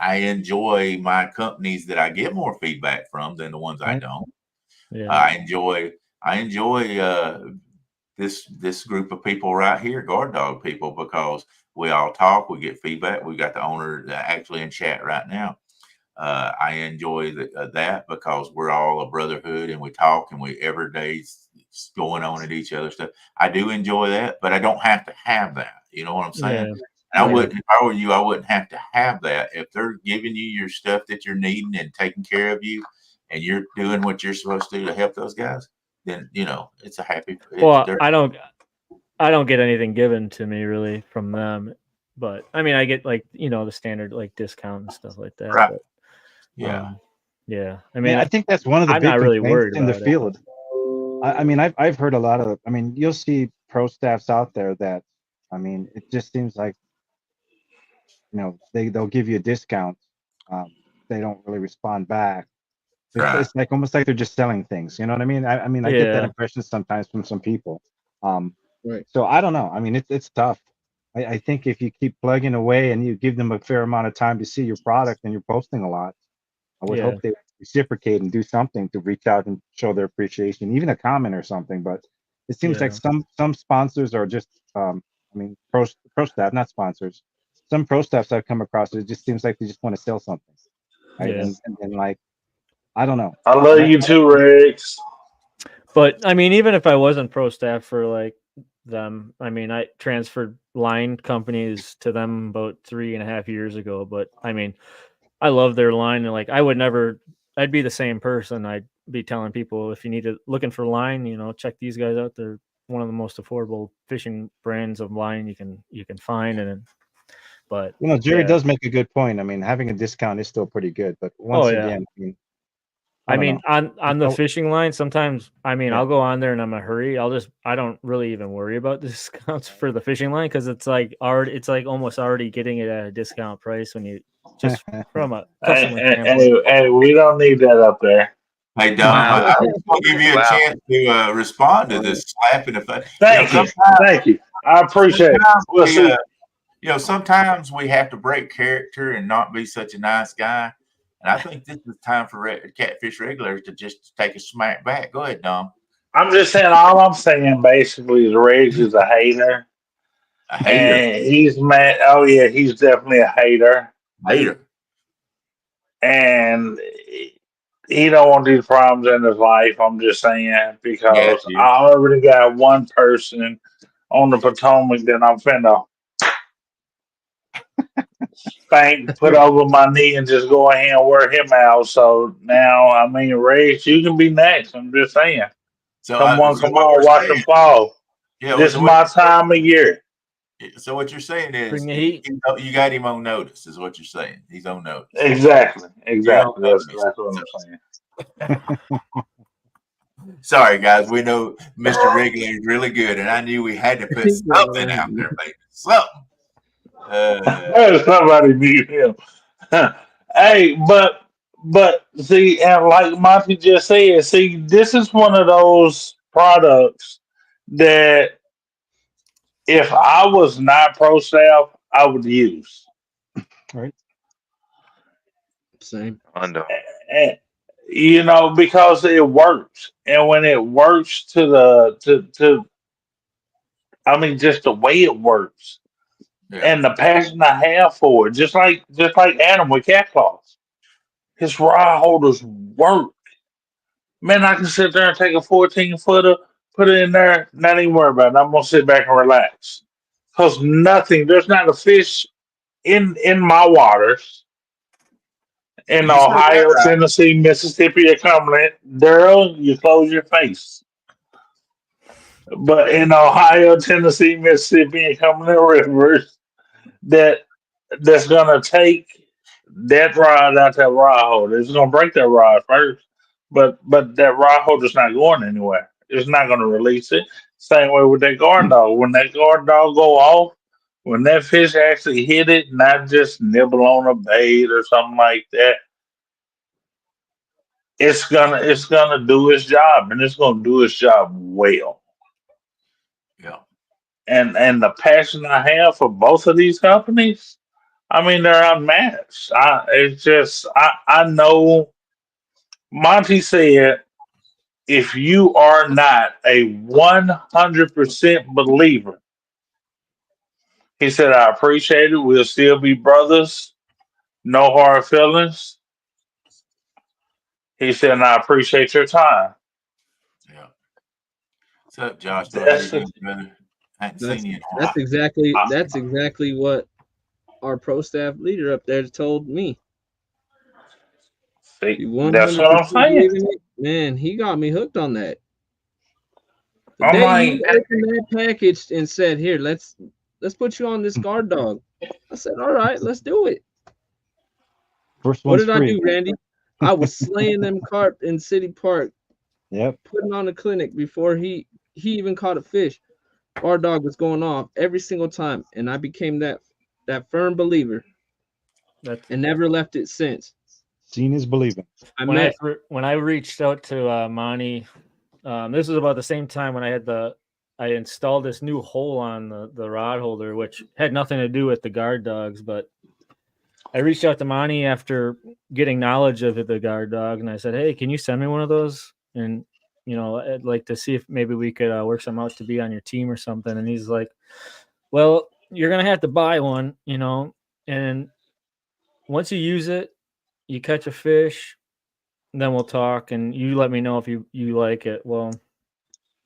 I enjoy my companies that I get more feedback from than the ones I don't. Yeah. I enjoy this group of people right here, Guard Dog people, because we all talk, we get feedback. We got the owner actually in chat right now. I enjoy that because we're all a brotherhood and we talk and we every day's going on at each other's stuff. I do enjoy that, but I don't have to have that. You know what I'm saying? Yeah. And I wouldn't, if I were you, I wouldn't have to have that. If they're giving you your stuff that you're needing and taking care of you, and you're doing what you're supposed to do to help those guys, then it's a happy. Well, I don't get anything given to me really from them, but I mean, I get like the standard like discount and stuff like that. Right. But, Yeah. Yeah. I mean, I think that's one of the I'm big not really complaints worried in the about it. field. I mean, I've heard a lot of. I mean, you'll see pro staffs out there that, I mean, it just seems like, they'll give you a discount. They don't really respond back. Right. It's like almost like they're just selling things. You know what I mean? I mean, I get that Yeah. impression sometimes from some people. Right. So I don't know. I mean, it's tough. I think if you keep plugging away and you give them a fair amount of time to see your product and you're posting a lot, I would Yeah. hope they reciprocate and do something to reach out and show their appreciation, even a comment or something. But it seems like Yeah. some sponsors are just, I mean, pro staff, not sponsors. Some pro staffs I've come across, it just seems like they just want to sell something, right? Yeah. And like, I don't know. I love you too, Rex. But I mean, even if I wasn't pro staff for like them, I mean, I transferred line companies to them about 3.5 years ago. But I mean, I love their line, and like I'd be the same person. I'd be telling people, if you need to looking for line, check these guys out. They're one of the most affordable fishing brands of line you can find. But Jerry yeah. does make a good point. I mean, having a discount is still pretty good, but once again, I mean, don't on the fishing line, sometimes, I mean, Yeah. I'll go on there and I'm in a hurry. I don't really even worry about discounts for the fishing line, because it's like almost already getting it at a discount price when you just from a customer standpoint. Hey, we don't need that up there. Hey, Dom, Wow. I will give you a Wow. chance to respond to this slap in the face. Thank you. Thank you. I appreciate it. We'll see. Sometimes we have to break character and not be such a nice guy. And I think this is time for Catfish regulars to just take a smack back. Go ahead, Dom. I'm just saying, all I'm saying basically is Riggs is a hater. A hater. And he's mad. Oh, yeah, he's definitely a hater. Hater. And he don't want these problems in his life. I'm just saying, because Yeah. I already got one person on the Potomac that I'm finna spank, put over my knee, and just go ahead and wear him out. So now, I mean, Riggs, you can be next. I'm just saying. So Come what on, we're watch saying- them fall. Yeah, This so is my time of year. So what you're saying is Bring the heat. you got him on notice, is what you're saying. He's on notice. Exactly. Yeah. That's what I'm saying. Sorry, guys. We know Mr. Wrigley is really good, and I knew we had to put something out there, baby. Something. Somebody mute him. Hey, but see, and like Monty just said, see, this is one of those products that if I was not pro staff, I would use. Right. Same. Undo. And, because it works. And when it works just the way it works Yeah. and the passion I have for it, just like Adam with cat claws. His rod holders work. Man, I can sit there and take a 14-footer, put it in there, not even worry about it. I'm gonna sit back and relax. Because there's not a fish in my waters in You said that Ohio, right. Tennessee, Mississippi, or Cumberland. Daryl, you close your face. But in Ohio, Tennessee, Mississippi, and Cumberland rivers, that's gonna take that rod out that rod holder. It's gonna break that rod first, but that rod holder's not going anywhere. It's not gonna release it. Same way with that guard dog. When that guard dog go off, when that fish actually hit it, not just nibble on a bait or something like that, it's gonna do its job, and it's gonna do its job well. Yeah. And the passion I have for both of these companies, I mean, they're unmatched. I know Monty said, if you are not a 100% believer, he said, I appreciate it. We'll still be brothers. No hard feelings. He said, and I appreciate your time. Yeah. What's up, Josh? How you That's doing, brother? I haven't seen you in a while. That's exactly what our pro staff leader up there told me. See, that's what I'm saying. Man, he got me hooked on that. The I'm day like, he opened that package and said, "Here, let's put you on this guard dog," I said, "All right, let's do it." First What one's did I free. do, Randy? I was slaying them carp in City Park, Yep. putting on a clinic before he even caught a fish. Our dog was going off every single time, and I became that firm believer and never left it since. Seeing is believing. When I reached out to Monty, this was about the same time when I installed this new hole on the rod holder, which had nothing to do with the guard dogs, but I reached out to Monty after getting knowledge of the guard dog, and I said, "Hey, can you send me one of those? And I'd like to see if maybe we could work some out to be on your team or something." And he's like, "Well, you're gonna have to buy one, and once you use it, you catch a fish, then we'll talk, and you let me know if you like it." Well,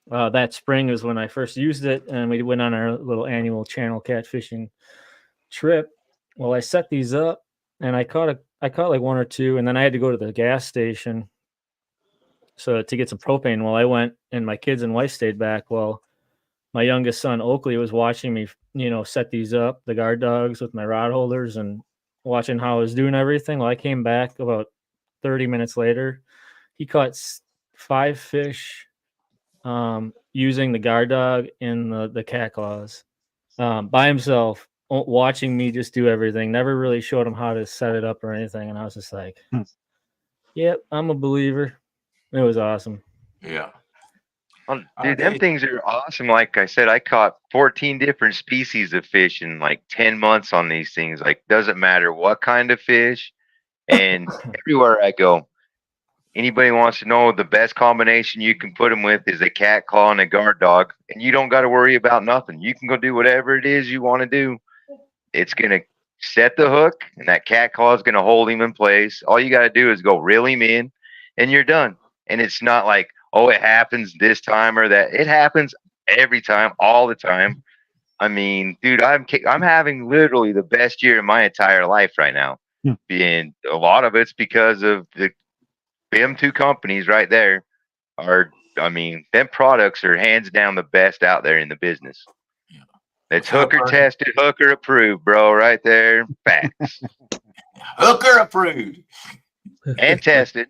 that spring is when I first used it, and we went on our little annual channel catfishing trip. Well, I set these up, and I caught like one or two, and then I had to go to the gas station to get some propane. Well, I went, and my kids and wife stayed back. Well, my youngest son Oakley was watching me, set these up, the guard dogs with my rod holders, and watching how I was doing everything. Well, I came back about 30 minutes later. He caught 5 fish using the guard dog and the cat claws by himself, watching me just do everything. Never really showed him how to set it up or anything. And I was just like, yep, I'm a believer. It was awesome. Yeah. Dude, them things are awesome. Like I said, I caught 14 different species of fish in like 10 months on these things. Like, doesn't matter what kind of fish. And everywhere I go, anybody wants to know the best combination you can put them with is a cat claw and a guard dog. And you don't got to worry about nothing. You can go do whatever it is you want to do. It's going to set the hook, and that cat claw is going to hold him in place. All you got to do is go reel him in, and you're done. And it's not like, oh, it happens this time or that. It happens every time, all the time. I mean, dude, I'm having literally the best year of my entire life right now. And a lot of it's because of them 2 companies right there them products are hands down the best out there in the business. Yeah. It's hooker tested, hooker approved, bro, right there. Facts. Hooker approved. And tested.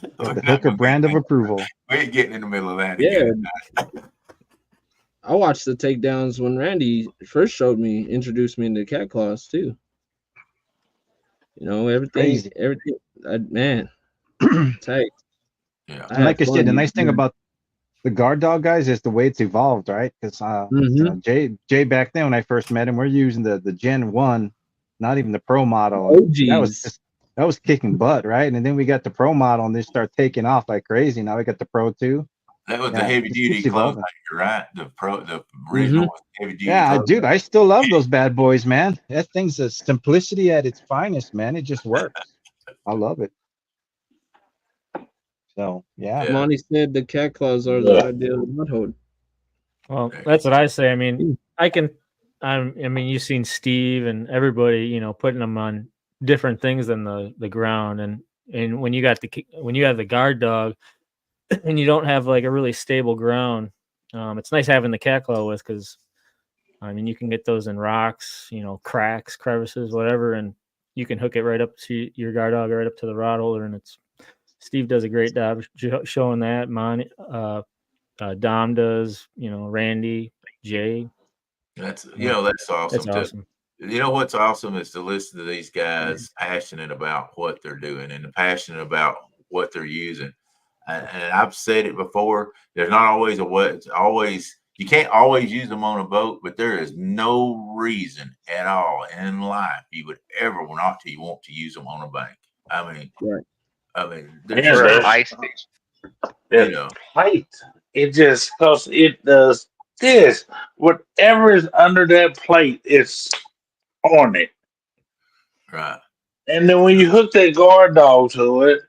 The hooker brand of approval. We ain't getting in the middle of that again. I watched the takedowns when Randy first introduced me into cat claws too. Everything, man, tight. Yeah. And like I said, the nice thing about the guard dog guys is the way it's evolved, right? Because Jay back then when I first met him, we're using the Gen 1, not even the Pro model. And that was kicking butt, right? And then we got the Pro model and they start taking off like crazy. Now we got the Pro 2. That was the heavy duty close, right? The original was heavy duty. Yeah, dude, I still love those bad boys, man. That thing's a simplicity at its finest, man. It just works. I love it. So yeah. Monty said the cat claws are the ideal mud hold. Well, that's what I say. I mean, you've seen Steve and everybody, you know, putting them on different things than the ground, and when you have the guard dog, and you don't have like a really stable ground, it's nice having the cat claw with, because I mean you can get those in rocks, you know, cracks, crevices, whatever, and you can hook it right up to your guard dog, right up to the rod holder, and Steve does a great job showing that. Dom does, you know, Randy, Jay. That's that's awesome. That's awesome. You know what's awesome is to listen to these guys passionate about what they're doing and passionate about what they're using. And I've said it before. There's not always you can't always use them on a boat, but there is no reason at all in life you would ever want to use them on a bank. I mean, there's ice station. You know, plate. It just because it does this. Whatever is under that plate is on it. Right. And then when you hook that guard dog to it,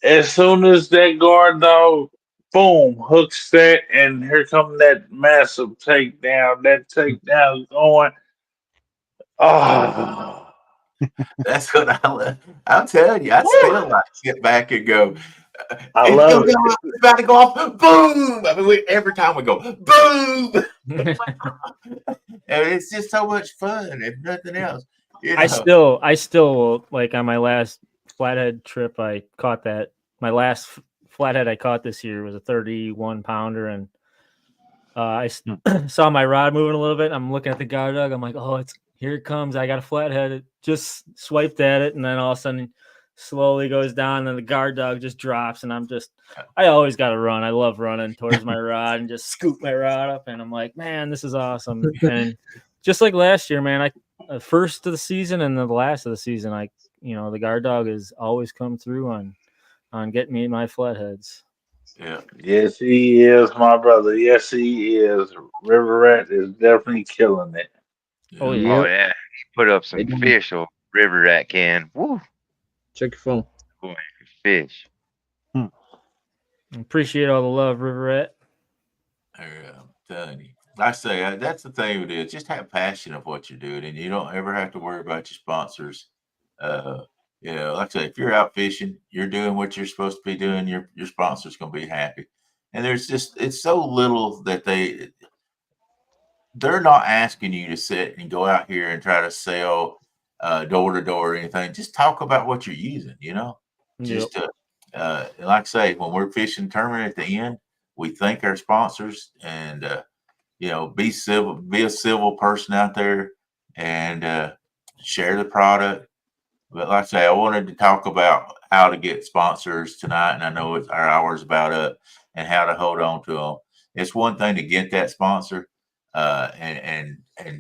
as soon as that guard dog, boom, hooks that, and here comes that massive takedown. That takedown is going. Oh. That's what I'm telling you. I still like to sit back and go. I love it. It's about to go off. Boom! I mean, every time we go, boom! And it's just so much fun, if nothing else. You know? I still like on my last flathead trip, I caught that. My last flathead I caught this year was a 31 pounder, and I saw my rod moving a little bit. I'm looking at the guard dog. I'm like, oh, here it comes. I got a flathead. It just swiped at it, and then all of a sudden slowly goes down, and the guard dog just drops, and I always got to run. I love running towards my rod and just scoop my rod up, and I'm like, man, this is awesome. And just like last year, man, first of the season and the last of the season, the guard dog has always come through on getting me my flatheads. Yeah. Yes, he is, my brother. Yes, he is. River Rat is definitely killing it. Oh yeah. Oh yeah. He put up some fish, or River Rat can. Woo. Check your phone. Boy, fish. Appreciate all the love, River Rat. I'm telling you. I say that's the thing with it. Just have passion of what you're doing, and you don't ever have to worry about your sponsors. Like I say, if you're out fishing, you're doing what you're supposed to be doing. Your sponsor's gonna be happy. And it's so little that they're not asking you to sit and go out here and try to sell door to door or anything. Just talk about what you're using, you know. Just like I say, when we're fishing tournament at the end, we thank our sponsors and be a civil person out there and share the product. But like I say, I wanted to talk about how to get sponsors tonight, and I know our hour's about up, and how to hold on to them. It's one thing to get that sponsor and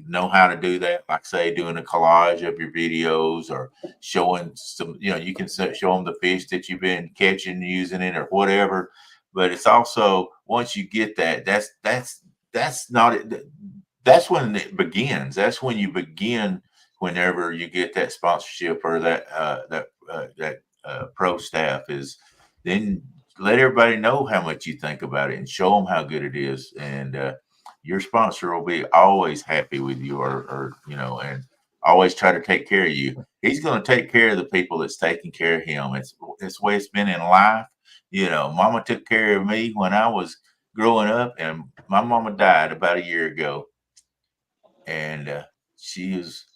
know how to do that. Like say, doing a collage of your videos or showing some, you can show them the fish that you've been catching, using it or whatever. But it's also, once you get that, that's not it. That's when it begins. That's when you begin. Whenever you get that sponsorship or that pro staff, is then let everybody know how much you think about it and show them how good it is, and your sponsor will be always happy with you, or and always try to take care of you. He's going to take care of the people that's taking care of him. It's the way it's been in life. Mama took care of me when I was growing up, and my mama died about a year ago, and she was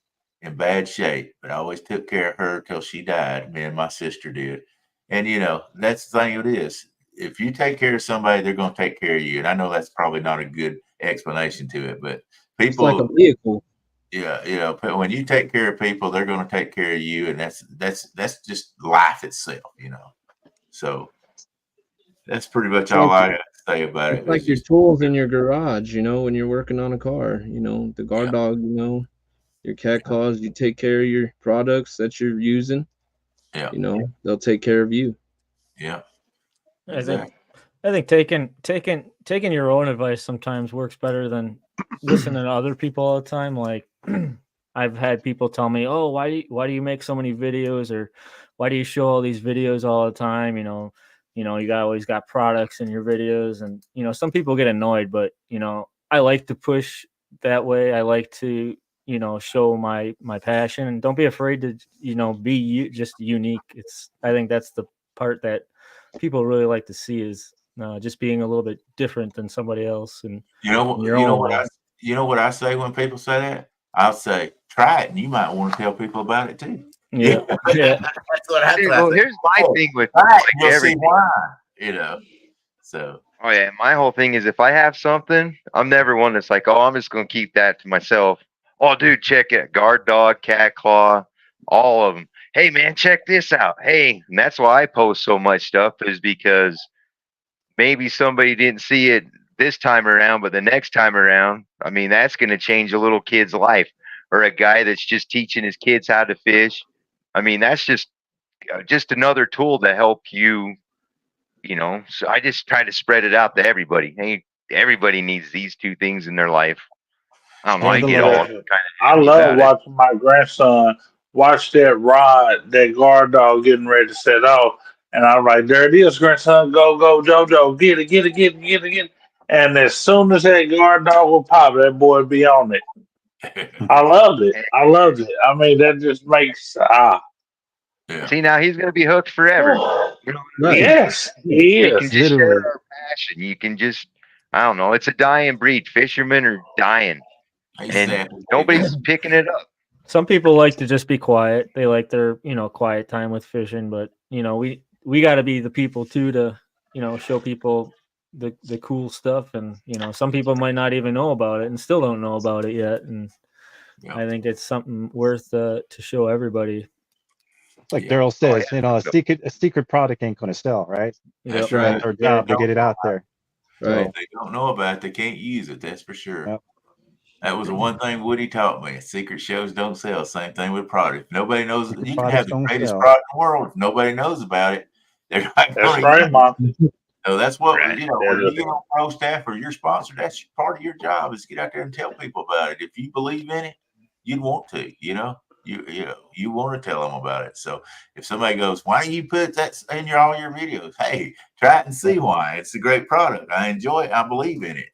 in bad shape, but I always took care of her till she died. Me and my sister did. And, that's the thing it is. If you take care of somebody, they're going to take care of you. And I know that's probably not a good explanation to it, but people, it's like a vehicle. Yeah. When you take care of people, they're going to take care of you. And that's just life itself, So that's pretty much all I got to say about it. It's like It's your just tools in your garage, when you're working on a car, the guard Yeah. dog, your cat claws, you take care of your products that you're using, Yeah. they'll take care of you. yeah. I Exactly. think taking your own advice sometimes works better than listening to other people all the time. Like I've had people tell me, "Oh, why do you make so many videos, or why do you show all these videos all the time? You always got products in your videos." And some people get annoyed, but I like to push that way. I like to show my passion, and don't be afraid to be just unique. I think that's the part that people really like to see is just being a little bit different than somebody else. And You know, your you know own what way. you know what I say when people say that? I'll say, try it, and you might want to tell people about it too. Yeah. Yeah. That's what I Dude, say. well, here's my Oh, thing with try it, like and you'll see everything. why. So Oh yeah, my whole thing is if I have something, I'm never one that's like, oh, I'm just gonna keep that to myself. Oh, dude, check it, guard dog, cat claw, all of them. Hey man, check this out. Hey, and that's why I post so much stuff is because maybe somebody didn't see it this time around, but the next time around, I mean, that's gonna change a little kid's life, or a guy that's just teaching his kids how to fish. I mean, that's just another tool to help you. So I just try to spread it out to everybody. Hey, everybody needs these two things in their life. I don't know. I Spread the get love. all kind of I happy love about it. watching my grandson watch that rod, that guard dog getting ready to set off. And I'm like, there it is, grandson. Go, go, JoJo. Get it, get it, get it, get it, get it. And as soon as that guard dog will pop, that boy be on it. I loved it. I loved it. I mean, that just makes yeah. See, now he's going to be hooked forever. You know what I mean? Yes, he You can is. just Literally. share our passion. You can just, I don't know. It's a dying breed. Fishermen are dying, and Exactly. nobody's picking it up. Some people like to just be quiet. They like their quiet time with fishing, but we got to be the people too to show people the cool stuff. And some people might not even know about it and still don't know about it yet. And Yeah. I think it's something worth to show everybody. Like Yeah. Daryl says, yeah. a secret product ain't gonna sell, right? That's Yep. right. That's our job to get it out there. Right. If they don't know about it, they can't use it. That's for sure. Yep. That was the one thing Woody taught me. Secret shows don't sell. Same thing with product. If nobody knows. Secret You can products have the don't greatest sell. product in the world. If nobody knows about it, they're not That's going to right, use it. Mom. So that's what Right. when you get on pro staff or your sponsor, that's part of your job is get out there and tell people about it. If you believe in it, you'd want to. You want to tell them about it. So if somebody goes, "Why do you put that in all your videos?" Hey, try it and see why. It's a great product. I enjoy it. I believe in it.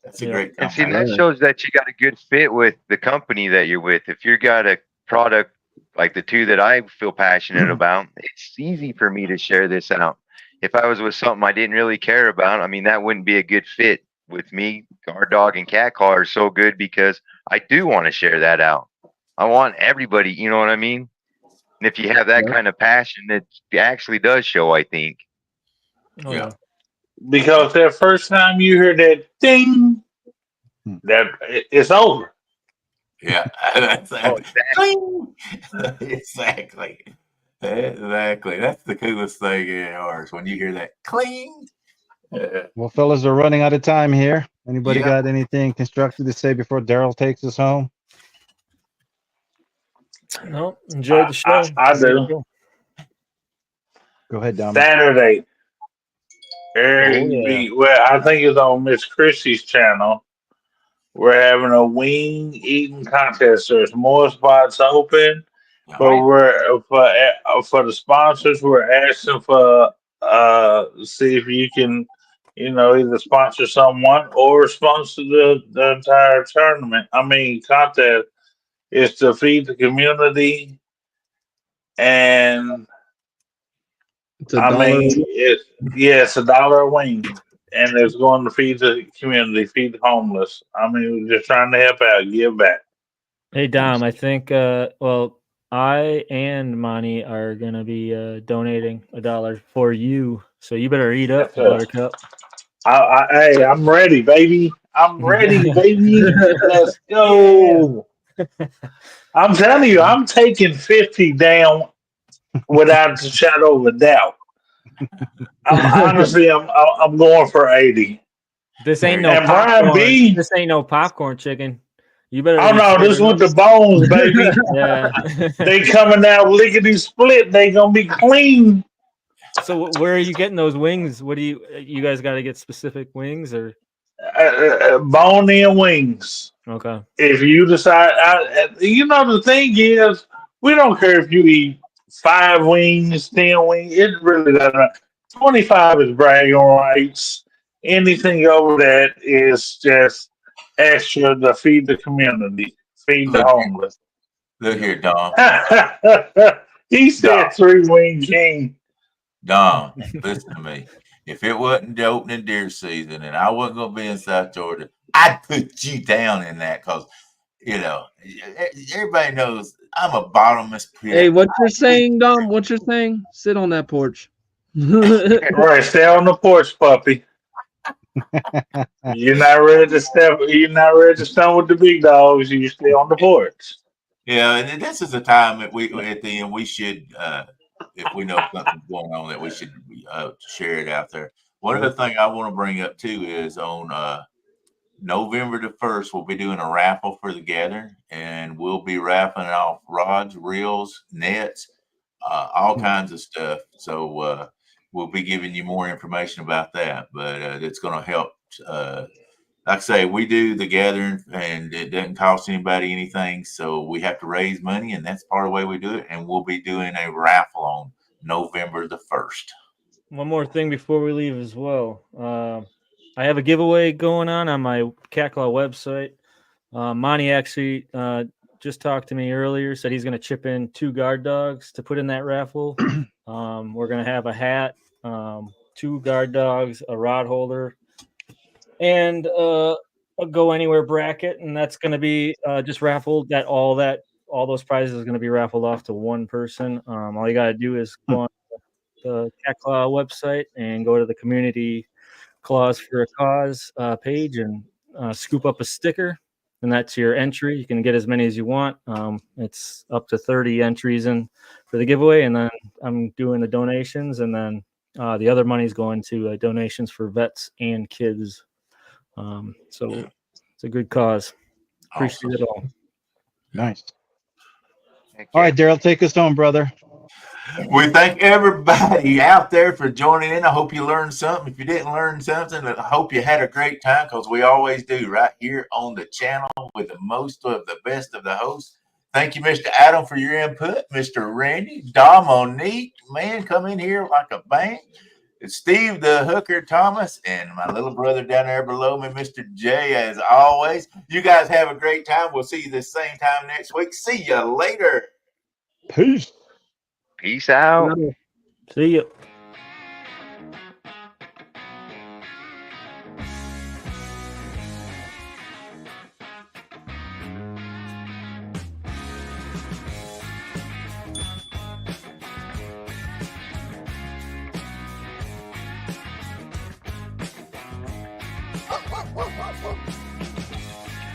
That's a Yeah. great And see, compliment. that shows that you got a good fit with the company that you're with. If you got a product like the two that I feel passionate about, it's easy for me to share this out. If I was with something I didn't really care about, I mean, that wouldn't be a good fit with me. Guard dog and cat claw are so good because I do want to share that out. I want everybody, you know what I mean? And if you have that Yeah. kind of passion, it actually does show, I think. Oh, Yeah. Because that first time you hear that ding, it's over. Yeah, that's Oh, exactly. Exactly. That's the coolest thing in ours when you hear that cling. Well, fellas, we're running out of time here. Anybody Yeah. got anything constructive to say before Daryl takes us home? No, enjoyed the show. I do. Go ahead, Dominic. Saturday. yeah. Well, I think it's on Miss Christie's channel. We're having a wing eating contest. There's more spots open, but we're for the sponsors. We're asking for see if you can, either sponsor someone or sponsor the entire tournament. I mean contest. It's to feed the community, and It's a I dollar. mean it's $1 a wing. And it's going to feed the community, feed the homeless. I mean, we're just trying to help out, give back. Hey Dom, I think I and Monty are gonna be donating $1 for you, so you better eat up, Yes, sir. Buttercup. Hey, I'm ready, baby. I'm ready, baby. Let's go. I'm telling you, I'm taking 50 down without a shadow of a doubt. I'm going for 80. This ain't no And Brian popcorn. B. This ain't no popcorn chicken. You better. Oh be no, this saving with the up. bones, baby. Yeah. They coming out lickety split. They gonna be clean. So where are you getting those wings? What do you guys got to get specific wings or? Bone in wings. Okay. If you decide, the thing is, we don't care if you eat 5 wings, 10 wings. It really doesn't matter. 25 is bragging rights. Anything over that is just extra to feed the community, feed the Look, homeless. look here, Dom. He said 3-wing king. Dom, listen to me. If it wasn't the opening deer season and I wasn't going to be in South Georgia, I'd put you down in that because, everybody knows I'm a bottomless pit. Hey, what you're saying, Dom? What you're saying? Sit on that porch. Right, stay on the porch, puppy. You're not ready to step. You're not ready to stand with the big dogs. You stay on the porch. Yeah, and this is a time that we at the end we should, if we know something's going on, that we should share it out there. One other thing I want to bring up too is on November the 1st, we'll be doing a raffle for the gathering, and we'll be raffling off rods, reels, nets, all kinds of stuff. So we'll be giving you more information about that, but it's going to help. Like I say, we do the gathering and it doesn't cost anybody anything. So we have to raise money, and that's part of the way we do it. And we'll be doing a raffle on November the 1st. One more thing before we leave as well. I have a giveaway going on my Cat Claw website. Monty actually just talked to me earlier, said he's going to chip in 2 guard dogs to put in that raffle. We're going to have a hat, 2 guard dogs, a rod holder, and a go anywhere bracket, and that's going to be just raffled. All those prizes are going to be raffled off to one person. All you got to do is go on the Cat Claw website and go to the Community Claws for a Cause page and scoop up a sticker, and that's your entry. You can get as many as you want. It's up to 30 entries in for the giveaway, and then I'm doing the donations, and then the other money is going to donations for vets and kids. So it's a good cause. Appreciate it all. Nice. All right, Daryl, take us home, brother. We thank everybody out there for joining in. I hope you learned something. If you didn't learn something, I hope you had a great time, because we always do right here on the channel with the most of the best of the hosts. Thank you, Mr. Adam, for your input. Mr. Randy, Dom, Monique, man, come in here like a bang. It's Steve the Hooker Thomas, and my little brother down there below me, Mr. J, as always. You guys have a great time. We'll see you the same time next week. See you later. Peace. Peace out. See you.